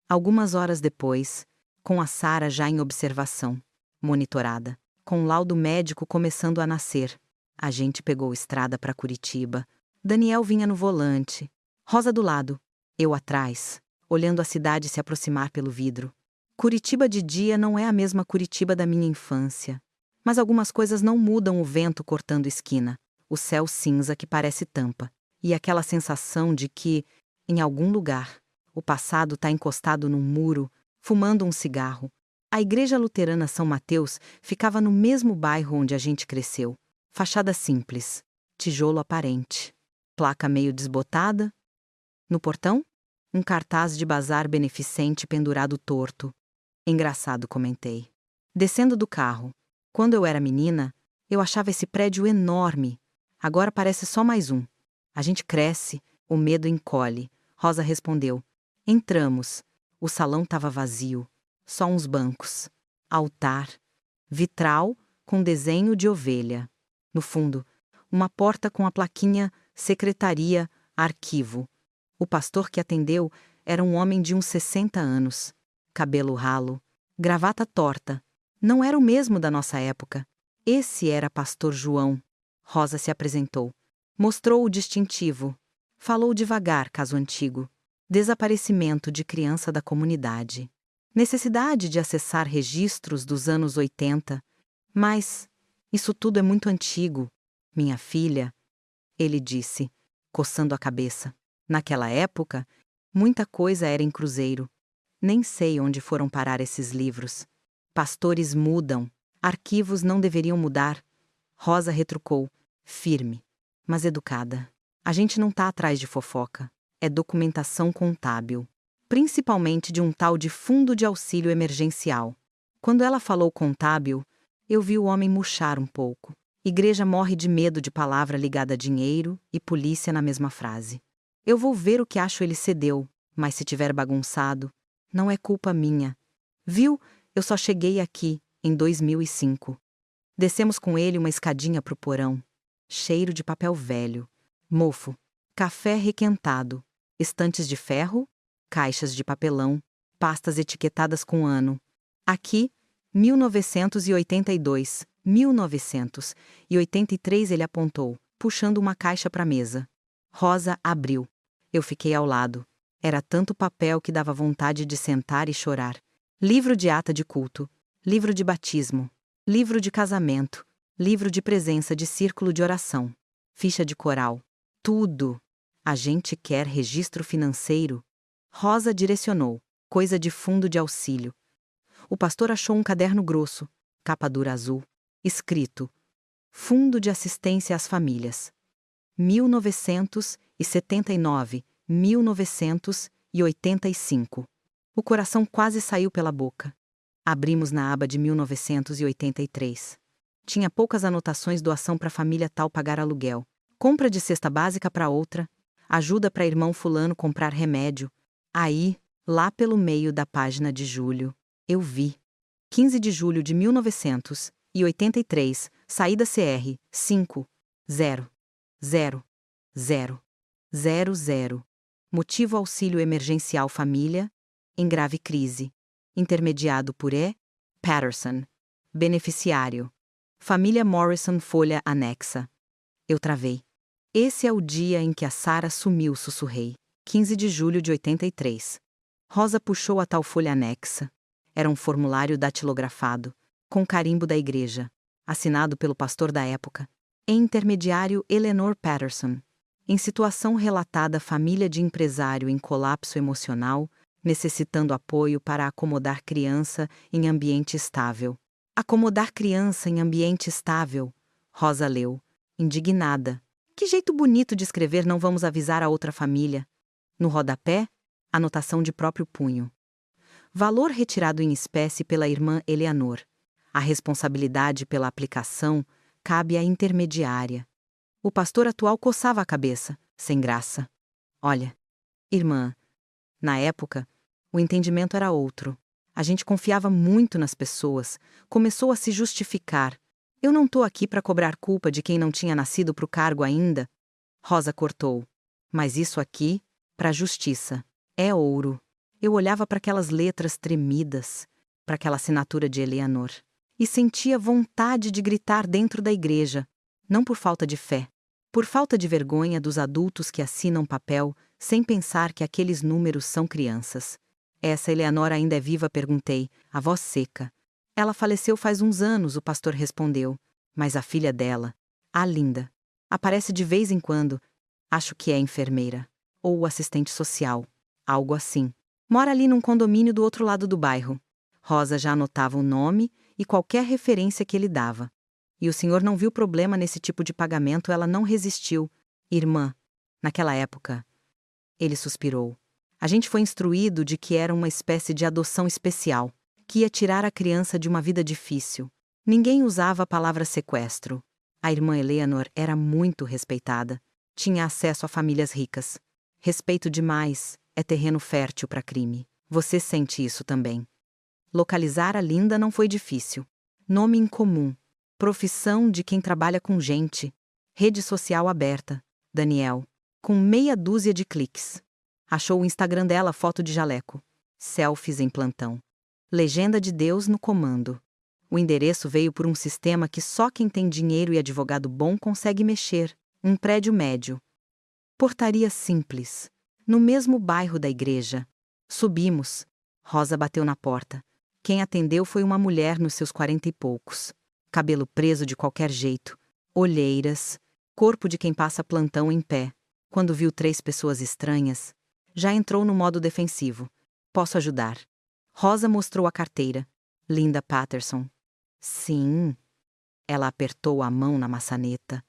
Algumas horas depois, com a Sarah já em observação, monitorada, com o laudo médico começando a nascer, a gente pegou estrada para Curitiba. Daniel vinha no volante, Rosa do lado, eu atrás, olhando a cidade se aproximar pelo vidro. Curitiba de dia não é a mesma Curitiba da minha infância. Mas algumas coisas não mudam o vento cortando esquina, o céu cinza que parece tampa, e aquela sensação de que, em algum lugar, o passado está encostado num muro, fumando um cigarro. A igreja luterana São Mateus ficava no mesmo bairro onde a gente cresceu. Fachada simples, tijolo aparente, placa meio desbotada. No portão, um cartaz de bazar beneficente pendurado torto. Engraçado, comentei. Descendo do carro. Quando eu era menina, eu achava esse prédio enorme. Agora parece só mais um. A gente cresce, o medo encolhe. Rosa respondeu. Entramos. O salão estava vazio. Só uns bancos. Altar. Vitral com desenho de ovelha. No fundo, uma porta com a plaquinha Secretaria, Arquivo. O pastor que atendeu era um homem de uns 60 anos. Cabelo ralo, gravata torta. Não era o mesmo da nossa época. Esse era Pastor João. Rosa se apresentou. Mostrou o distintivo. Falou devagar, caso antigo. Desaparecimento de criança da comunidade. Necessidade de acessar registros dos anos 80. Mas isso tudo é muito antigo. Minha filha, ele disse, coçando a cabeça. Naquela época, muita coisa era em cruzeiro. Nem sei onde foram parar esses livros. Pastores mudam, arquivos não deveriam mudar. Rosa retrucou, firme, mas educada. A gente não tá atrás de fofoca. É documentação contábil. Principalmente de um tal de fundo de auxílio emergencial. Quando ela falou contábil, eu vi o homem murchar um pouco. Igreja morre de medo de palavra ligada a dinheiro e polícia na mesma frase. Eu vou ver o que acho, ele cedeu, mas se tiver bagunçado, não é culpa minha. Viu? Eu só cheguei aqui, em 2005. Descemos com ele uma escadinha pro porão. Cheiro de papel velho. Mofo. Café requentado. Estantes de ferro. Caixas de papelão. Pastas etiquetadas com ano. Aqui, 1982. 1983 ele apontou, puxando uma caixa para a mesa. Rosa abriu. Eu fiquei ao lado. Era tanto papel que dava vontade de sentar e chorar. Livro de ata de culto, livro de batismo, livro de casamento, livro de presença de círculo de oração, ficha de coral. Tudo. A gente quer registro financeiro. Rosa direcionou. Coisa de fundo de auxílio. O pastor achou um caderno grosso, capa dura azul, escrito Fundo de Assistência às Famílias. 1979, 1985. O coração quase saiu pela boca. Abrimos na aba de 1983. Tinha poucas anotações: doação para família tal pagar aluguel, compra de cesta básica para outra, ajuda para irmão fulano comprar remédio. Aí, lá pelo meio da página de julho, eu vi. 15 de julho de 1983, saída CR, 5, 0, 0, 0, 0, 0. Motivo auxílio emergencial família, em grave crise. Intermediado por E. Patterson. Beneficiário. Família Morrison, folha anexa. Eu travei. Esse é o dia em que a Sara sumiu, sussurrei. 15 de julho de 83. Rosa puxou a tal folha anexa. Era um formulário datilografado, com carimbo da igreja, assinado pelo pastor da época. Em intermediário, Eleanor Patterson. Em situação relatada, família de empresário em colapso emocional, necessitando apoio para acomodar criança em ambiente estável. Acomodar criança em ambiente estável. Rosa leu, indignada. Que jeito bonito de escrever, não vamos avisar a outra família. No rodapé, anotação de próprio punho. Valor retirado em espécie pela irmã Eleanor. A responsabilidade pela aplicação cabe à intermediária. O pastor atual coçava a cabeça, sem graça. Olha, irmã, na época, o entendimento era outro. A gente confiava muito nas pessoas, começou a se justificar. Eu não tô aqui para cobrar culpa de quem não tinha nascido pro cargo ainda. Rosa cortou. Mas isso aqui, pra justiça, é ouro. Eu olhava para aquelas letras tremidas, para aquela assinatura de Eleanor, e sentia vontade de gritar dentro da igreja, não por falta de fé, por falta de vergonha dos adultos que assinam papel sem pensar que aqueles números são crianças. Essa Eleanor ainda é viva? Perguntei, a voz seca. Ela faleceu faz uns anos, o pastor respondeu. Mas a filha dela, a Linda, aparece de vez em quando. Acho que é enfermeira. Ou assistente social. Algo assim. Mora ali num condomínio do outro lado do bairro. Rosa já anotava o nome e qualquer referência que ele dava. E o senhor não viu problema nesse tipo de pagamento, ela não resistiu. Irmã, naquela época. Ele suspirou. A gente foi instruído de que era uma espécie de adoção especial, que ia tirar a criança de uma vida difícil. Ninguém usava a palavra sequestro. A irmã Eleanor era muito respeitada. Tinha acesso a famílias ricas. Respeito demais é terreno fértil para crime. Você sente isso também. Localizar a Linda não foi difícil. Nome incomum. Profissão de quem trabalha com gente. Rede social aberta. Daniel. Com meia dúzia de cliques. Achou o Instagram dela, foto de jaleco. Selfies em plantão. Legenda de Deus no comando. O endereço veio por um sistema que só quem tem dinheiro e advogado bom consegue mexer. Um prédio médio. Portaria simples. No mesmo bairro da igreja. Subimos. Rosa bateu na porta. Quem atendeu foi uma mulher nos seus 40 e poucos. Cabelo preso de qualquer jeito. Olheiras. Corpo de quem passa plantão em pé. Quando viu 3 pessoas estranhas, já entrou no modo defensivo. Posso ajudar? Rosa mostrou a carteira. Linda Patterson. Sim. Ela apertou a mão na maçaneta.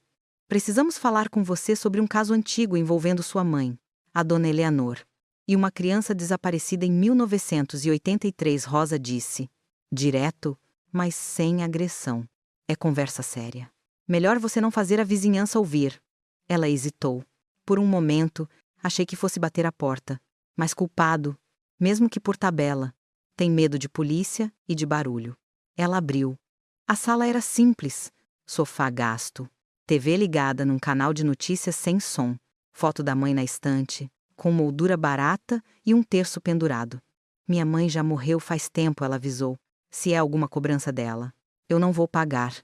Precisamos falar com você sobre um caso antigo envolvendo sua mãe, a dona Eleanor, e uma criança desaparecida em 1983, Rosa disse. Direto, mas sem agressão. É conversa séria. Melhor você não fazer a vizinhança ouvir. Ela hesitou. Por um momento, achei que fosse bater a porta. Mas culpado, mesmo que por tabela, tem medo de polícia e de barulho. Ela abriu. A sala era simples. Sofá gasto. TV ligada num canal de notícias sem som. Foto da mãe na estante, com moldura barata e um terço pendurado. Minha mãe já morreu faz tempo, ela avisou. Se é alguma cobrança dela, eu não vou pagar.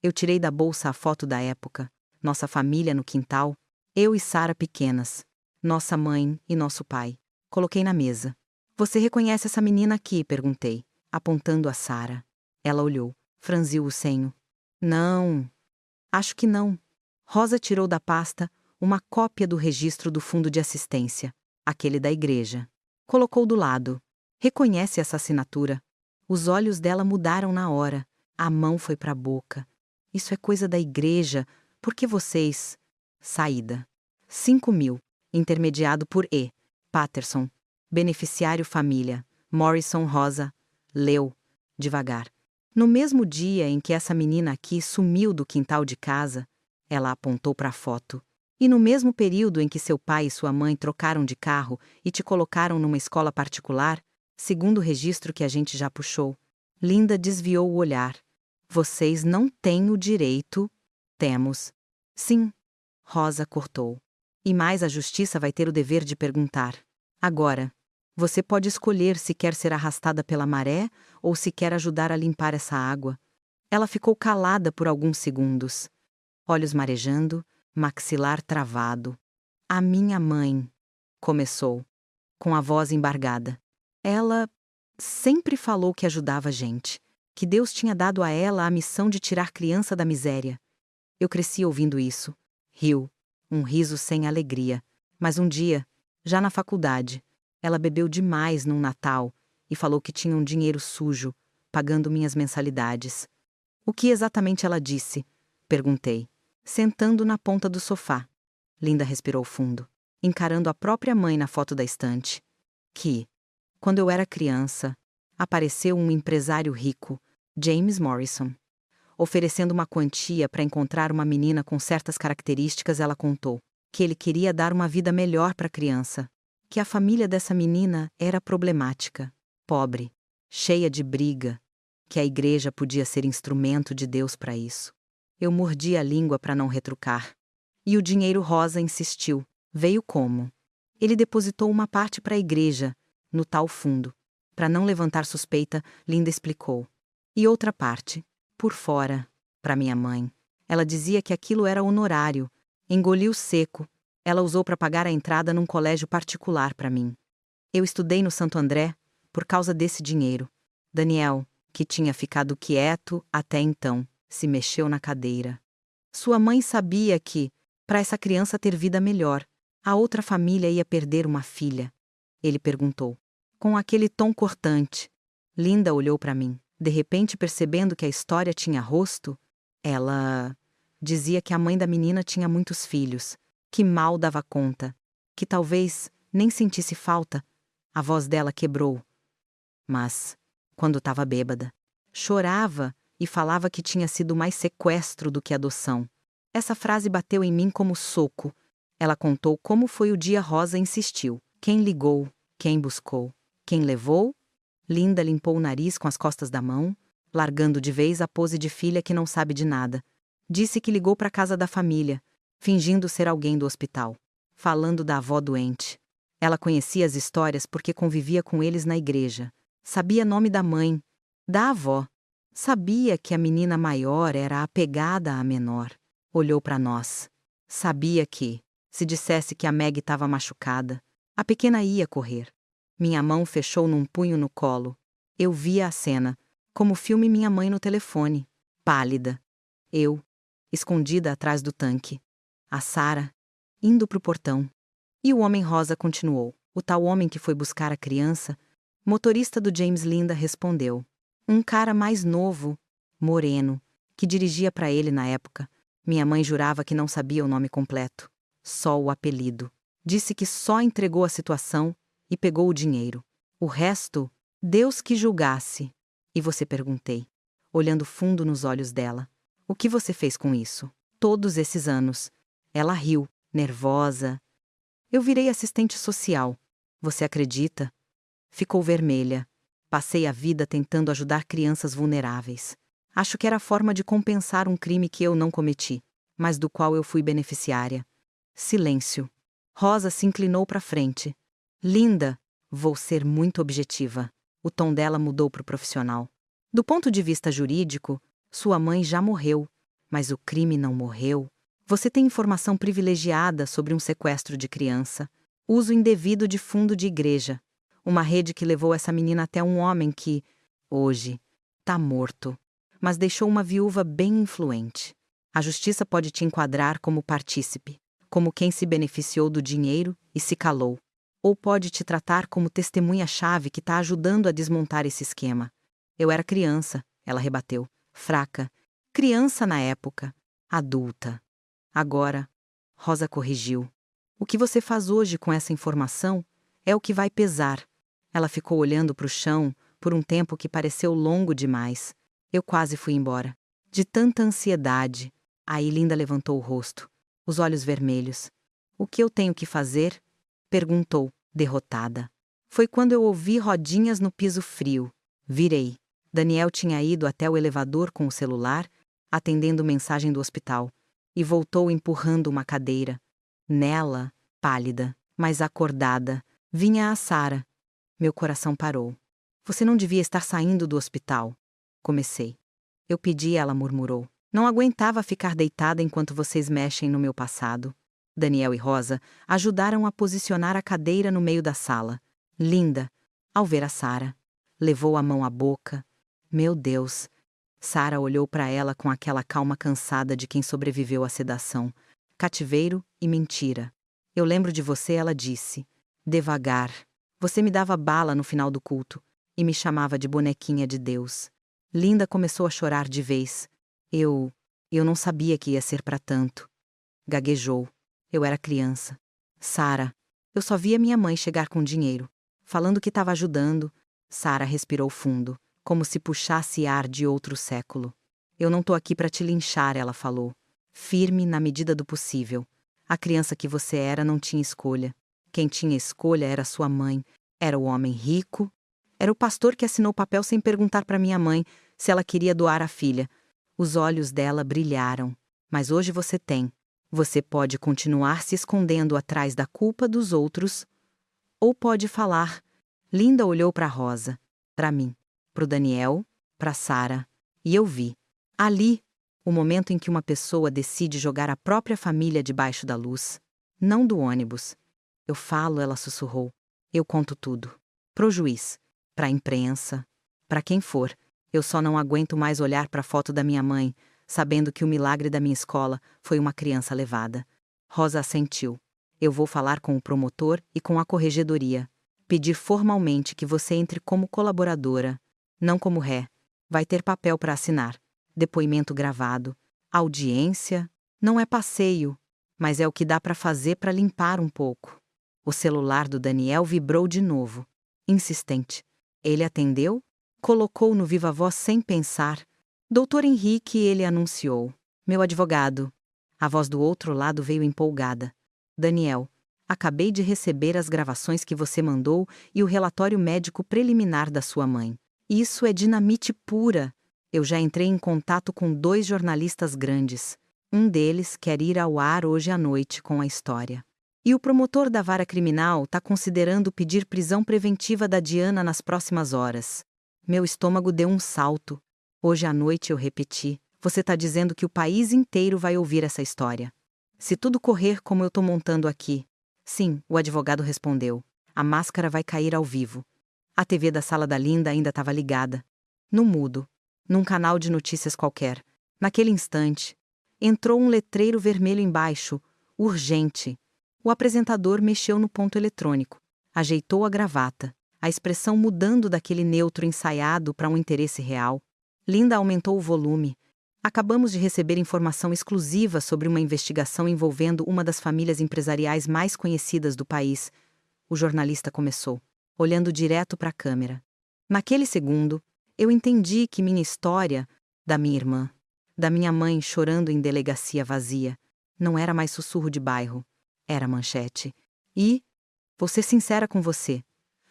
Eu tirei da bolsa a foto da época. Nossa família no quintal. Eu e Sara pequenas. Nossa mãe e nosso pai. Coloquei na mesa. Você reconhece essa menina aqui? Perguntei, apontando a Sara. Ela olhou, franziu o senho. Não. Acho que não. Rosa tirou da pasta uma cópia do registro do fundo de assistência, aquele da igreja. Colocou do lado. Reconhece essa assinatura? Os olhos dela mudaram na hora. A mão foi para a boca. Isso é coisa da igreja. Por que vocês... Saída. 5.000. Intermediado por E. Patterson. Beneficiário família. Morrison Rosa. Leu. Devagar. No mesmo dia em que essa menina aqui sumiu do quintal de casa, ela apontou para a foto. E no mesmo período em que seu pai e sua mãe trocaram de carro e te colocaram numa escola particular, segundo o registro que a gente já puxou, Linda desviou o olhar. Vocês não têm o direito... Temos. Sim. Rosa cortou. E mais a justiça vai ter o dever de perguntar. Agora, você pode escolher se quer ser arrastada pela maré ou se quer ajudar a limpar essa água. Ela ficou calada por alguns segundos. Olhos marejando, maxilar travado. A minha mãe, começou, com a voz embargada. Ela sempre falou que ajudava a gente, que Deus tinha dado a ela a missão de tirar criança da miséria. Eu cresci ouvindo isso. Riu, um riso sem alegria. Mas um dia, já na faculdade, ela bebeu demais num Natal e falou que tinha um dinheiro sujo, pagando minhas mensalidades. O que exatamente ela disse? Perguntei, sentando na ponta do sofá. Linda respirou fundo, encarando a própria mãe na foto da estante. Que, quando eu era criança, apareceu um empresário rico, James Morrison. Oferecendo uma quantia para encontrar uma menina com certas características, ela contou que ele queria dar uma vida melhor para a criança, que a família dessa menina era problemática, pobre, cheia de briga, que a igreja podia ser instrumento de Deus para isso. Eu mordi a língua para não retrucar. E o dinheiro rosa insistiu. Veio como? Ele depositou uma parte para a igreja, no tal fundo. Para não levantar suspeita, Linda explicou. E outra parte, por fora, para minha mãe. Ela dizia que aquilo era honorário. Engoliu seco. Ela usou para pagar a entrada num colégio particular para mim. Eu estudei no Santo André por causa desse dinheiro. Daniel, que tinha ficado quieto até então, se mexeu na cadeira. Sua mãe sabia que, para essa criança ter vida melhor, a outra família ia perder uma filha. Ele perguntou, com aquele tom cortante. Linda olhou para mim, de repente percebendo que a história tinha rosto. Ela dizia que a mãe da menina tinha muitos filhos, que mal dava conta, que talvez nem sentisse falta. A voz dela quebrou. Mas, quando estava bêbada, chorava e falava que tinha sido mais sequestro do que adoção. Essa frase bateu em mim como soco. Ela contou como foi o dia. Rosa insistiu. Quem ligou? Quem buscou? Quem levou? Linda limpou o nariz com as costas da mão, largando de vez a pose de filha que não sabe de nada. Disse que ligou para a casa da família, fingindo ser alguém do hospital, falando da avó doente. Ela conhecia as histórias porque convivia com eles na igreja. Sabia nome da mãe, da avó. Sabia que a menina maior era apegada à menor. Olhou para nós. Sabia que, se dissesse que a Meg estava machucada, a pequena ia correr. Minha mão fechou num punho no colo. Eu via a cena, como filme Minha Mãe no telefone, pálida. Eu, escondida atrás do tanque. A Sarah, indo pro portão. E o homem rosa continuou. O tal homem que foi buscar a criança, motorista do James. Linda respondeu. Um cara mais novo, moreno, que dirigia para ele na época. Minha mãe jurava que não sabia o nome completo, só o apelido. Disse que só entregou a situação e pegou o dinheiro. O resto, Deus que julgasse. E você? Perguntei, olhando fundo nos olhos dela. O que você fez com isso? Todos esses anos. Ela riu, nervosa. Eu virei assistente social. Você acredita? Ficou vermelha. Passei a vida tentando ajudar crianças vulneráveis. Acho que era a forma de compensar um crime que eu não cometi, mas do qual eu fui beneficiária. Silêncio. Rosa se inclinou para frente. Linda, vou ser muito objetiva. O tom dela mudou para o profissional. Do ponto de vista jurídico, sua mãe já morreu, mas o crime não morreu. Você tem informação privilegiada sobre um sequestro de criança, uso indevido de fundo de igreja, uma rede que levou essa menina até um homem que, hoje, tá morto, mas deixou uma viúva bem influente. A justiça pode te enquadrar como partícipe, como quem se beneficiou do dinheiro e se calou. Ou pode te tratar como testemunha-chave que está ajudando a desmontar esse esquema. Eu era criança, ela rebateu, fraca. Criança na época, adulta. Agora, Rosa corrigiu. O que você faz hoje com essa informação é o que vai pesar. Ela ficou olhando para o chão por um tempo que pareceu longo demais. Eu quase fui embora. De tanta ansiedade. Aí Linda levantou o rosto, os olhos vermelhos. O que eu tenho que fazer? Perguntou, derrotada. Foi quando eu ouvi rodinhas no piso frio. Virei. Daniel tinha ido até o elevador com o celular, atendendo mensagem do hospital, e voltou empurrando uma cadeira. Nela, pálida, mas acordada, vinha a Sarah. Meu coração parou. Você não devia estar saindo do hospital. Comecei. Eu pedi, ela murmurou. Não aguentava ficar deitada enquanto vocês mexem no meu passado. Daniel e Rosa ajudaram a posicionar a cadeira no meio da sala. Linda, ao ver a Sarah, levou a mão à boca. Meu Deus! Sarah olhou para ela com aquela calma cansada de quem sobreviveu à sedação. Cativeiro e mentira. Eu lembro de você, ela disse. Devagar. Você me dava bala no final do culto e me chamava de bonequinha de Deus. Linda começou a chorar de vez. Eu não sabia que ia ser para tanto. Gaguejou. Eu era criança. Sarah, eu só via minha mãe chegar com dinheiro, falando que estava ajudando. Sarah respirou fundo, como se puxasse ar de outro século. Eu não tô aqui para te linchar, ela falou, firme na medida do possível. A criança que você era não tinha escolha. Quem tinha escolha era sua mãe. Era o homem rico. Era o pastor que assinou o papel sem perguntar para minha mãe se ela queria doar a filha. Os olhos dela brilharam. Mas hoje você tem. Você pode continuar se escondendo atrás da culpa dos outros, ou pode falar. Linda olhou para Rosa, para mim, para o Daniel, para Sarah, e eu vi. Ali, o momento em que uma pessoa decide jogar a própria família debaixo da luz, não do ônibus. Eu falo, ela sussurrou. Eu conto tudo. Pro juiz, pra imprensa, pra quem for. Eu só não aguento mais olhar para a foto da minha mãe, sabendo que o milagre da minha escola foi uma criança levada. Rosa assentiu. Eu vou falar com o promotor e com a corregedoria. Pedir formalmente que você entre como colaboradora, não como ré. Vai ter papel para assinar. Depoimento gravado. Audiência. Não é passeio, mas é o que dá para fazer para limpar um pouco. O celular do Daniel vibrou de novo. Insistente. Ele atendeu? Colocou no viva-voz sem pensar. Doutor Henrique, ele anunciou. Meu advogado. A voz do outro lado veio empolgada. Daniel, acabei de receber as gravações que você mandou e o relatório médico preliminar da sua mãe. Isso é dinamite pura. Eu já entrei em contato com 2 jornalistas grandes. Um deles quer ir ao ar hoje à noite com a história. E o promotor da vara criminal está considerando pedir prisão preventiva da Diana nas próximas horas. Meu estômago deu um salto. Hoje à noite eu repeti. Você está dizendo que o país inteiro vai ouvir essa história. Se tudo correr como eu estou montando aqui. Sim, o advogado respondeu. A máscara vai cair ao vivo. A TV da sala da Linda ainda estava ligada. No mudo. Num canal de notícias qualquer. Naquele instante, entrou um letreiro vermelho embaixo. Urgente. O apresentador mexeu no ponto eletrônico. Ajeitou a gravata. A expressão mudando daquele neutro ensaiado para um interesse real. Linda aumentou o volume. Acabamos de receber informação exclusiva sobre uma investigação envolvendo uma das famílias empresariais mais conhecidas do país. O jornalista começou, olhando direto para a câmera. Naquele segundo, eu entendi que minha história, da minha irmã, da minha mãe chorando em delegacia vazia, não era mais sussurro de bairro, era manchete. E, vou ser sincera com você,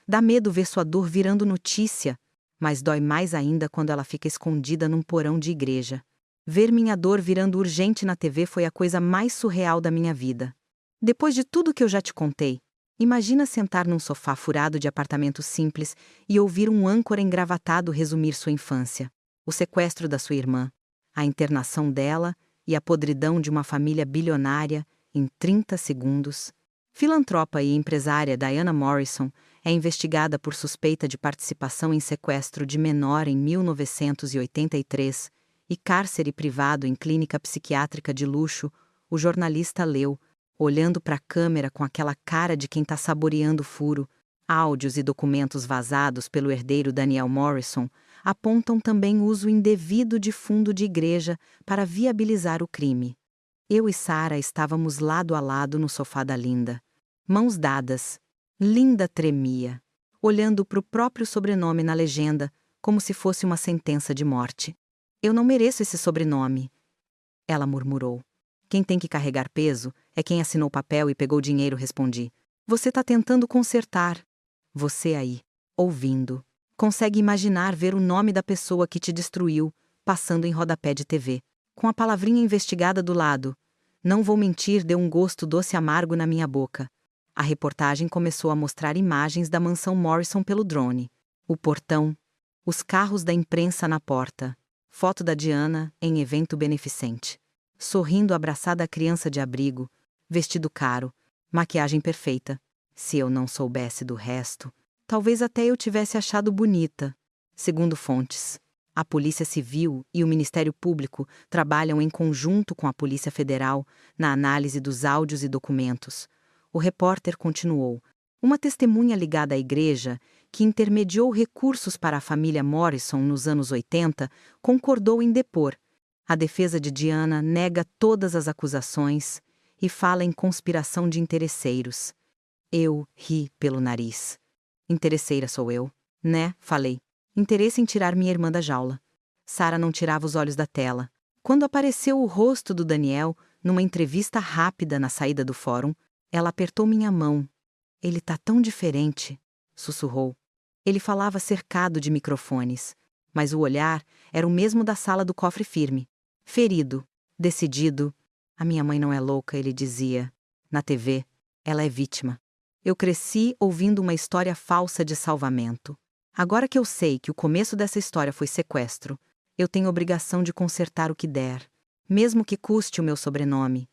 dá medo ver sua dor virando notícia, mas dói mais ainda quando ela fica escondida num porão de igreja. Ver minha dor virando urgente na TV foi a coisa mais surreal da minha vida. Depois de tudo que eu já te contei, imagina sentar num sofá furado de apartamento simples e ouvir um âncora engravatado resumir sua infância, o sequestro da sua irmã, a internação dela e a podridão de uma família bilionária em 30 segundos. Filantropa e empresária Diana Morrison é investigada por suspeita de participação em sequestro de menor em 1983 e cárcere privado em clínica psiquiátrica de luxo. O jornalista leu, olhando para a câmera com aquela cara de quem está saboreando o furo. Áudios e documentos vazados pelo herdeiro Daniel Morrison apontam também uso indevido de fundo de igreja para viabilizar o crime. Eu e Sarah estávamos lado a lado no sofá da Linda, mãos dadas. Linda tremia, olhando para o próprio sobrenome na legenda, como se fosse uma sentença de morte. Eu não mereço esse sobrenome, ela murmurou. Quem tem que carregar peso é quem assinou o papel e pegou o dinheiro, respondi. Você está tentando consertar. Você aí, ouvindo, consegue imaginar ver o nome da pessoa que te destruiu, passando em rodapé de TV, com a palavrinha investigada do lado. Não vou mentir, deu um gosto doce amargo na minha boca. A reportagem começou a mostrar imagens da mansão Morrison pelo drone. O portão, os carros da imprensa na porta, foto da Diana em evento beneficente. Sorrindo abraçada à criança de abrigo, vestido caro, maquiagem perfeita. Se eu não soubesse do resto, talvez até eu tivesse achado bonita. Segundo fontes, a Polícia Civil e o Ministério Público trabalham em conjunto com a Polícia Federal na análise dos áudios e documentos. O repórter continuou. Uma testemunha ligada à igreja, que intermediou recursos para a família Morrison nos anos 80, concordou em depor. A defesa de Diana nega todas as acusações e fala em conspiração de interesseiros. Eu ri pelo nariz. Interesseira sou eu, né? Falei. Interesse em tirar minha irmã da jaula. Sarah não tirava os olhos da tela. Quando apareceu o rosto do Daniel, numa entrevista rápida na saída do fórum, ela apertou minha mão. Ele tá tão diferente, sussurrou. Ele falava cercado de microfones, mas o olhar era o mesmo da sala do cofre firme. Ferido, decidido. A minha mãe não é louca, ele dizia. Na TV, ela é vítima. Eu cresci ouvindo uma história falsa de salvamento. Agora que eu sei que o começo dessa história foi sequestro, eu tenho obrigação de consertar o que der, mesmo que custe o meu sobrenome.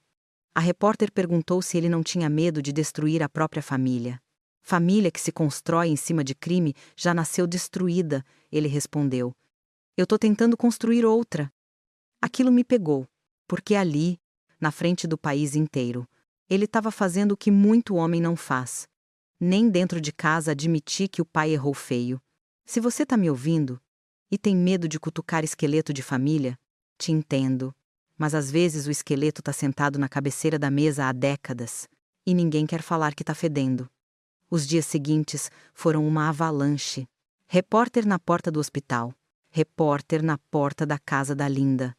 A repórter perguntou se ele não tinha medo de destruir a própria família. Família que se constrói em cima de crime já nasceu destruída, ele respondeu. Eu tô tentando construir outra. Aquilo me pegou, porque ali, na frente do país inteiro, ele estava fazendo o que muito homem não faz. Nem dentro de casa admitir que o pai errou feio. Se você tá me ouvindo e tem medo de cutucar esqueleto de família, te entendo. Mas às vezes o esqueleto tá sentado na cabeceira da mesa há décadas e ninguém quer falar que tá fedendo. Os dias seguintes foram uma avalanche. Repórter na porta do hospital. Repórter na porta da casa da Linda.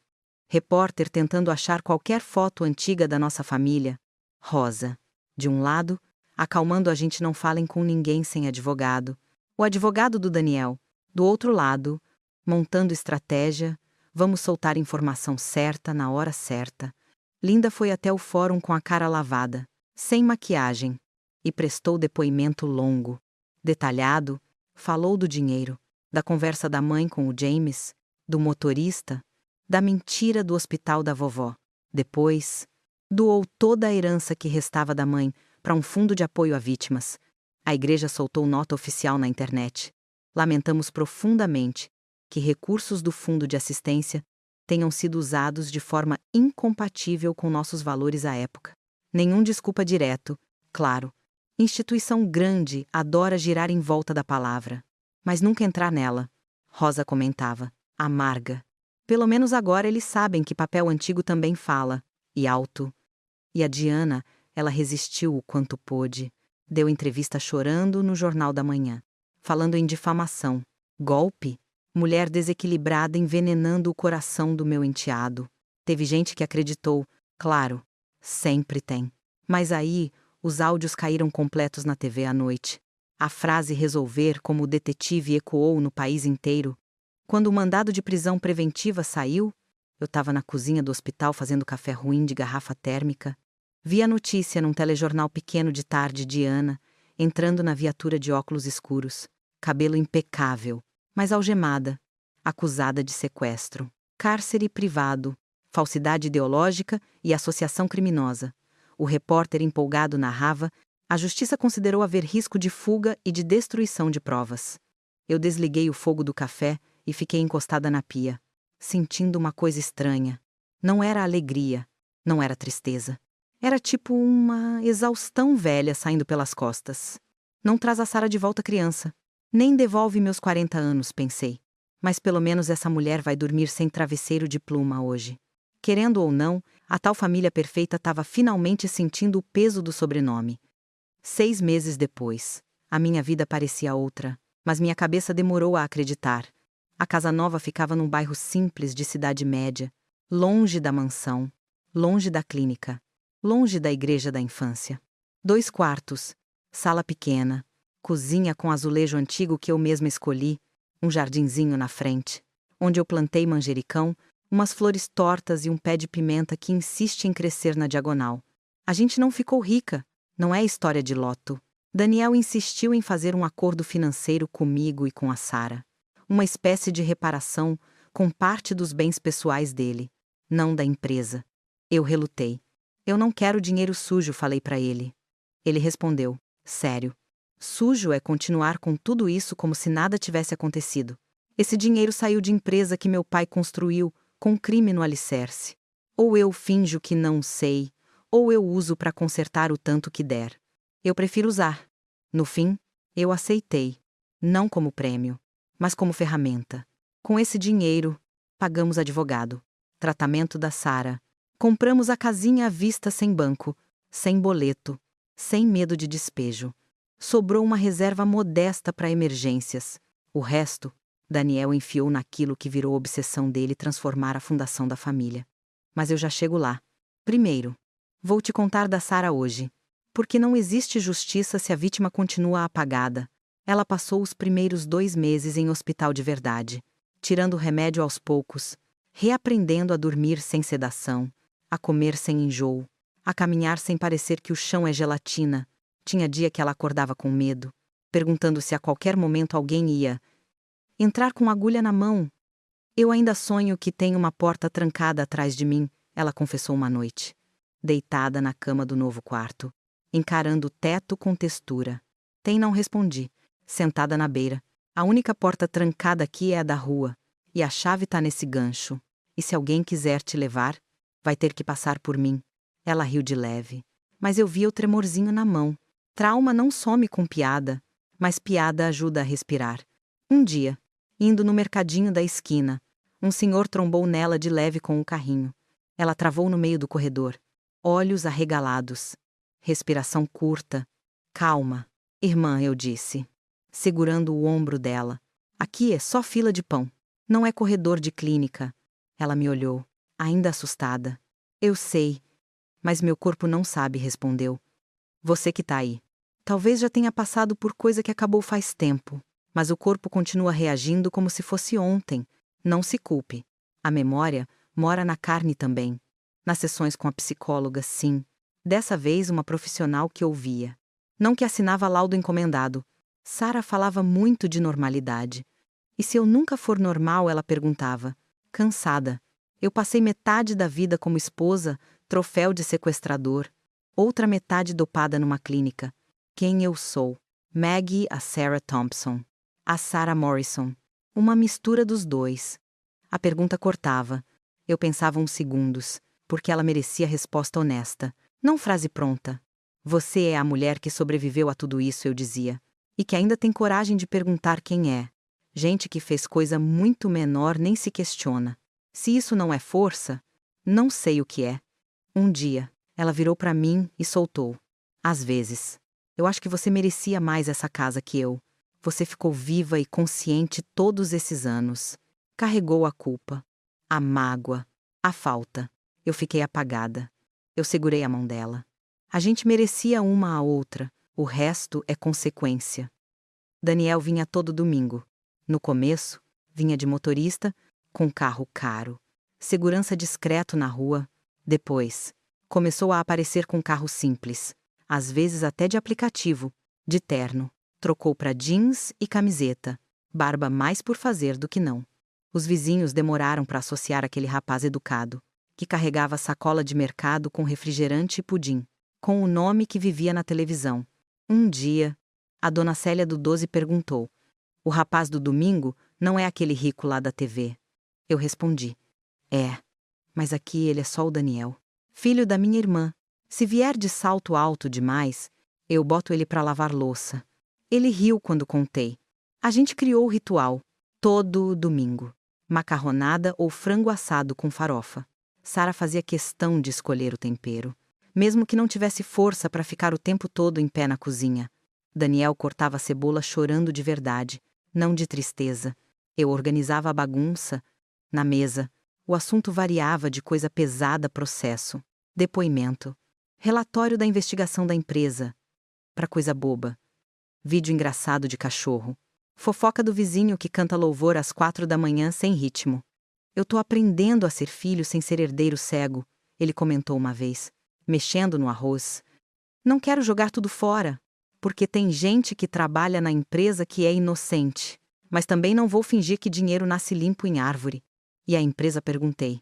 Repórter tentando achar qualquer foto antiga da nossa família. Rosa, de um lado, acalmando a gente não falem com ninguém sem advogado. O advogado do Daniel, do outro lado, montando estratégia, vamos soltar informação certa na hora certa. Linda foi até o fórum com a cara lavada, sem maquiagem, e prestou depoimento longo, detalhado, falou do dinheiro, da conversa da mãe com o James, do motorista, da mentira do hospital da vovó. Depois, doou toda a herança que restava da mãe para um fundo de apoio a vítimas. A igreja soltou nota oficial na internet. Lamentamos profundamente que recursos do fundo de assistência tenham sido usados de forma incompatível com nossos valores à época. Nenhum desculpa direto, claro. Instituição grande adora girar em volta da palavra, mas nunca entrar nela. Rosa comentava, amarga. Pelo menos agora eles sabem que papel antigo também fala, e alto. E a Diana, ela resistiu o quanto pôde. Deu entrevista chorando no Jornal da Manhã, falando em difamação. Golpe? Mulher desequilibrada envenenando o coração do meu enteado. Teve gente que acreditou, claro, sempre tem. Mas aí, os áudios caíram completos na TV à noite. A frase resolver como o detetive ecoou no país inteiro. Quando o mandado de prisão preventiva saiu, eu estava na cozinha do hospital fazendo café ruim de garrafa térmica. Vi a notícia num telejornal pequeno de tarde de Ana, entrando na viatura de óculos escuros, cabelo impecável, mas algemada, acusada de sequestro, cárcere privado, falsidade ideológica e associação criminosa. O repórter empolgado narrava, a justiça considerou haver risco de fuga e de destruição de provas. Eu desliguei o fogo do café e fiquei encostada na pia, sentindo uma coisa estranha. Não era alegria, não era tristeza. Era tipo uma exaustão velha saindo pelas costas. Não traz a Sara de volta criança. Nem devolve meus 40 anos, pensei. Mas pelo menos essa mulher vai dormir sem travesseiro de pluma hoje. Querendo ou não, a tal família perfeita estava finalmente sentindo o peso do sobrenome. 6 meses depois, a minha vida parecia outra, mas minha cabeça demorou a acreditar. A casa nova ficava num bairro simples de cidade média, longe da mansão, longe da clínica, longe da igreja da infância. 2 quartos, sala pequena, cozinha com azulejo antigo que eu mesma escolhi, um jardinzinho na frente, onde eu plantei manjericão, umas flores tortas e um pé de pimenta que insiste em crescer na diagonal. A gente não ficou rica, não é história de loto. Daniel insistiu em fazer um acordo financeiro comigo e com a Sara. Uma espécie de reparação com parte dos bens pessoais dele, não da empresa. Eu relutei. Eu não quero dinheiro sujo, falei para ele. Ele respondeu, sério. Sujo é continuar com tudo isso como se nada tivesse acontecido. Esse dinheiro saiu de empresa que meu pai construiu, com crime no alicerce. Ou eu finjo que não sei, ou eu uso para consertar o tanto que der. Eu prefiro usar. No fim, eu aceitei. Não como prêmio, mas como ferramenta. Com esse dinheiro, pagamos advogado, tratamento da Sara, compramos a casinha à vista sem banco, sem boleto, sem medo de despejo. Sobrou uma reserva modesta para emergências. O resto, Daniel enfiou naquilo que virou obsessão dele transformar a fundação da família. Mas eu já chego lá. Primeiro, vou te contar da Sara hoje. Porque não existe justiça se a vítima continua apagada. Ela passou os primeiros 2 meses em hospital de verdade, tirando o remédio aos poucos, reaprendendo a dormir sem sedação, a comer sem enjoo, a caminhar sem parecer que o chão é gelatina. Tinha dia que ela acordava com medo, perguntando se a qualquer momento alguém ia entrar com agulha na mão. Eu ainda sonho que tem uma porta trancada atrás de mim, ela confessou uma noite, deitada na cama do novo quarto, encarando o teto com textura. Não respondi, sentada na beira. A única porta trancada aqui é a da rua, E a chave tá nesse gancho. E se alguém quiser te levar, vai ter que passar por mim. Ela riu de leve. Mas eu via o tremorzinho na mão. Trauma não some com piada, mas piada ajuda a respirar. Um dia, indo no mercadinho da esquina, um senhor trombou nela de leve com o carrinho. Ela travou no meio do corredor. Olhos arregalados. Respiração curta. Calma. Irmã, eu disse, segurando o ombro dela. Aqui é só fila de pão. Não é corredor de clínica. Ela me olhou, ainda assustada. Eu sei, mas meu corpo não sabe, respondeu. Você que tá aí. Talvez já tenha passado por coisa que acabou faz tempo, mas o corpo continua reagindo como se fosse ontem. Não se culpe. A memória mora na carne também. Nas sessões com a psicóloga, sim. Dessa vez, uma profissional que ouvia. Não que assinava laudo encomendado. Sara falava muito de normalidade. E se eu nunca for normal, ela perguntava. Cansada. Eu passei metade da vida como esposa, troféu de sequestrador. Outra metade dopada numa clínica. Quem eu sou? Maggie, a Sarah Thompson. A Sarah Morrison. Uma mistura dos dois. A pergunta cortava. Eu pensava uns segundos, porque ela merecia resposta honesta. Não frase pronta. Você é a mulher que sobreviveu a tudo isso, eu dizia. E que ainda tem coragem de perguntar quem é. Gente que fez coisa muito menor nem se questiona. Se isso não é força, não sei o que é. Um dia, ela virou para mim e soltou. Às vezes. Eu acho que você merecia mais essa casa que eu. Você ficou viva e consciente todos esses anos. Carregou a culpa, a mágoa, a falta. Eu fiquei apagada. Eu segurei a mão dela. A gente merecia uma à outra. O resto é consequência. Daniel vinha todo domingo. No começo, vinha de motorista, com carro caro. Segurança discreto na rua. Depois, começou a aparecer com carro simples. Às vezes até de aplicativo, de terno. Trocou para jeans e camiseta. Barba mais por fazer do que não. Os vizinhos demoraram para associar aquele rapaz educado, que carregava sacola de mercado com refrigerante e pudim, com o nome que vivia na televisão. Um dia, a dona Célia do 12 perguntou: o rapaz do domingo não é aquele rico lá da TV? Eu respondi: é, mas aqui ele é só o Daniel, filho da minha irmã. Se vier de salto alto demais, eu boto ele para lavar louça. Ele riu quando contei. A gente criou o ritual, todo domingo. Macarronada ou frango assado com farofa. Sara fazia questão de escolher o tempero, mesmo que não tivesse força para ficar o tempo todo em pé na cozinha. Daniel cortava a cebola chorando de verdade, não de tristeza. Eu organizava a bagunça. Na mesa, o assunto variava de coisa pesada a processo, depoimento, relatório da investigação da empresa, para coisa boba, vídeo engraçado de cachorro, fofoca do vizinho que canta louvor às 4 da manhã sem ritmo. Eu tô aprendendo a ser filho sem ser herdeiro cego, ele comentou uma vez, mexendo no arroz. Não quero jogar tudo fora, porque tem gente que trabalha na empresa que é inocente, mas também não vou fingir que dinheiro nasce limpo em árvore. E a empresa perguntei.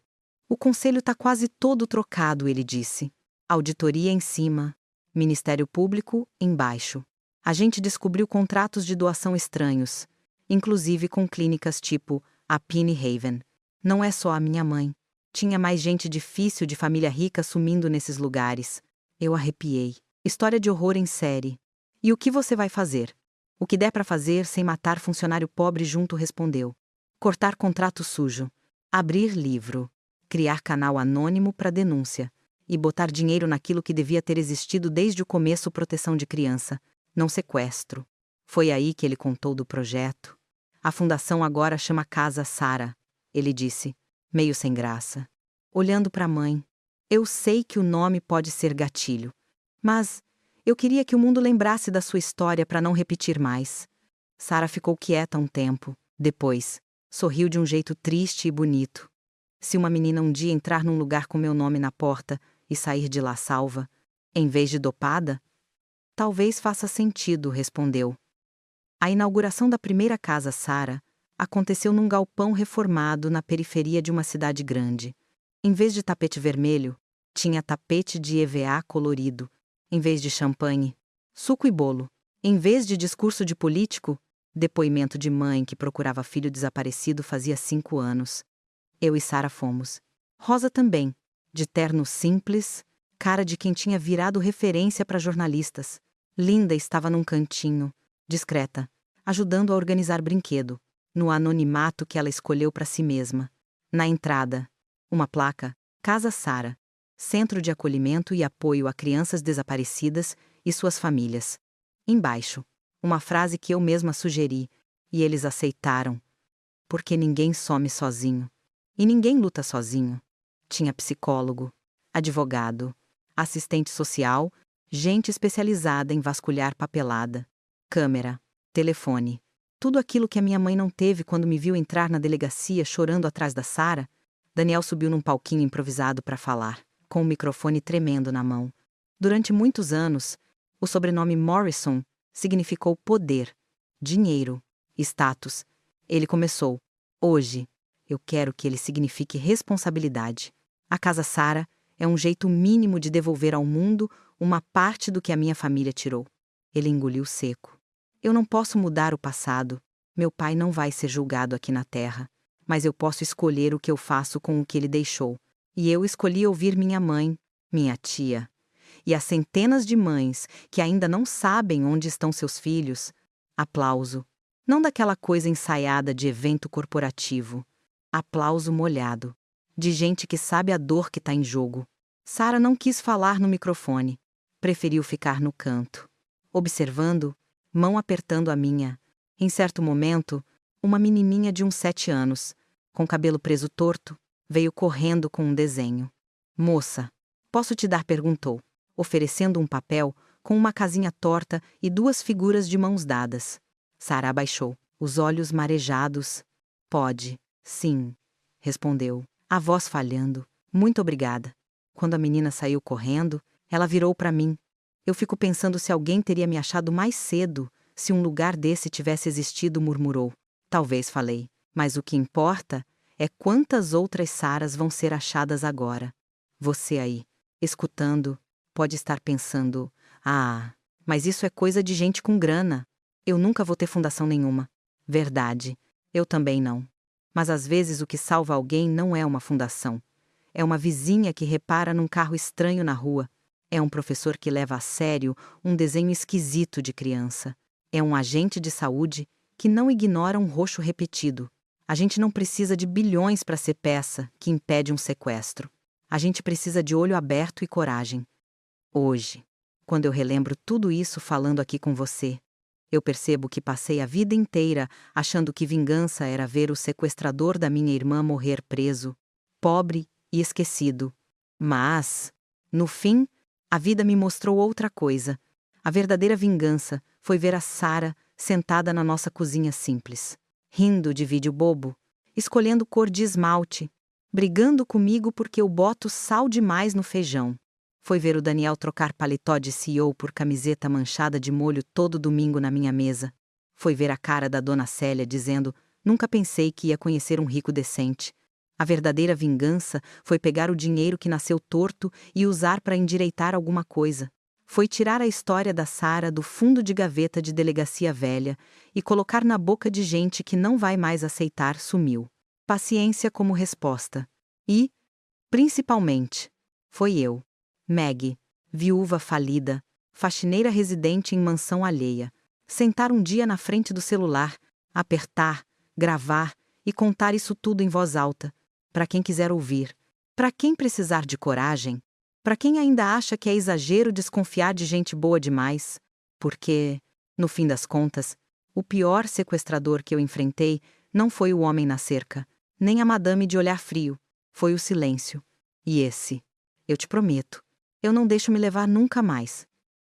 O conselho tá quase todo trocado, ele disse. Auditoria em cima, Ministério Público embaixo. A gente descobriu contratos de doação estranhos, inclusive com clínicas tipo a Penny Haven. Não é só a minha mãe. Tinha mais gente difícil de família rica sumindo nesses lugares. Eu arrepiei. História de horror em série. E o que você vai fazer? O que der para fazer sem matar funcionário pobre junto, respondeu. Cortar contrato sujo. Abrir livro. Criar canal anônimo para denúncia. E botar dinheiro naquilo que devia ter existido desde o começo, proteção de criança. Não sequestro. Foi aí que ele contou do projeto. A fundação agora chama Casa Sara, ele disse, meio sem graça. Olhando para a mãe. Eu sei que o nome pode ser gatilho, mas eu queria que o mundo lembrasse da sua história para não repetir mais. Sara ficou quieta um tempo. Depois, sorriu de um jeito triste e bonito. Se uma menina um dia entrar num lugar com meu nome na porta e sair de lá salva, em vez de dopada, talvez faça sentido, respondeu. A inauguração da primeira Casa Sara aconteceu num galpão reformado na periferia de uma cidade grande. Em vez de tapete vermelho, tinha tapete de EVA colorido. Em vez de champanhe, suco e bolo. Em vez de discurso de político, Depoimento de mãe que procurava filho desaparecido fazia 5 anos. Eu e Sara fomos. Rosa também, de terno simples, cara de quem tinha virado referência para jornalistas. Linda estava num cantinho, discreta, ajudando a organizar brinquedo, no anonimato que ela escolheu para si mesma. Na entrada, uma placa, Casa Sara, Centro de Acolhimento e Apoio a Crianças Desaparecidas e Suas Famílias. Embaixo, uma frase que eu mesma sugeri, e eles aceitaram. Porque ninguém some sozinho. E ninguém luta sozinho. Tinha psicólogo, advogado, assistente social, gente especializada em vasculhar papelada, câmera, telefone. Tudo aquilo que a minha mãe não teve quando me viu entrar na delegacia chorando atrás da Sara. Daniel subiu num palquinho improvisado para falar, com o microfone tremendo na mão. Durante muitos anos, o sobrenome Morrison significou poder, dinheiro, status. Ele começou. Hoje, eu quero que ele signifique responsabilidade. A Casa Sara é um jeito mínimo de devolver ao mundo uma parte do que a minha família tirou. Ele engoliu seco. Eu não posso mudar o passado. Meu pai não vai ser julgado aqui na Terra. Mas eu posso escolher o que eu faço com o que ele deixou. E eu escolhi ouvir minha mãe, minha tia. E as centenas de mães que ainda não sabem onde estão seus filhos. Aplauso. Não daquela coisa ensaiada de evento corporativo. Aplauso molhado. De gente que sabe a dor que está em jogo. Sara não quis falar no microfone. Preferiu ficar no canto. Observando, mão apertando a minha. Em certo momento, uma menininha de uns 7 anos, com cabelo preso torto, veio correndo com um desenho. Moça, posso te dar? Perguntou, oferecendo um papel com uma casinha torta e 2 figuras de mãos dadas. Sara abaixou, os olhos marejados. Pode, sim, respondeu, a voz falhando. Muito obrigada. Quando a menina saiu correndo, ela virou para mim. Eu fico pensando se alguém teria me achado mais cedo, se um lugar desse tivesse existido, murmurou. Talvez, falei, mas o que importa é quantas outras Saras vão ser achadas agora. Você aí, escutando, pode estar pensando, mas isso é coisa de gente com grana. Eu nunca vou ter fundação nenhuma. Verdade, eu também não. Mas às vezes o que salva alguém não é uma fundação. É uma vizinha que repara num carro estranho na rua. É um professor que leva a sério um desenho esquisito de criança. É um agente de saúde que não ignora um roxo repetido. A gente não precisa de bilhões para ser peça que impede um sequestro. A gente precisa de olho aberto e coragem. Hoje, quando eu relembro tudo isso falando aqui com você, eu percebo que passei a vida inteira achando que vingança era ver o sequestrador da minha irmã morrer preso, pobre e esquecido. Mas, no fim, a vida me mostrou outra coisa. A verdadeira vingança foi ver a Sara sentada na nossa cozinha simples, rindo de vídeo bobo, escolhendo cor de esmalte, brigando comigo porque eu boto sal demais no feijão. Foi ver o Daniel trocar paletó de CEO por camiseta manchada de molho todo domingo na minha mesa. Foi ver a cara da dona Célia dizendo: nunca pensei que ia conhecer um rico decente. A verdadeira vingança foi pegar o dinheiro que nasceu torto e usar para endireitar alguma coisa. Foi tirar a história da Sara do fundo de gaveta de delegacia velha e colocar na boca de gente que não vai mais aceitar sumiu. Paciência como resposta. E, principalmente, foi eu, Maggie, viúva falida, faxineira residente em mansão alheia, sentar um dia na frente do celular, apertar, gravar e contar isso tudo em voz alta, para quem quiser ouvir, para quem precisar de coragem, para quem ainda acha que é exagero desconfiar de gente boa demais, porque, no fim das contas, o pior sequestrador que eu enfrentei não foi o homem na cerca, nem a madame de olhar frio, foi o silêncio. E esse, eu te prometo, eu não deixo me levar nunca mais.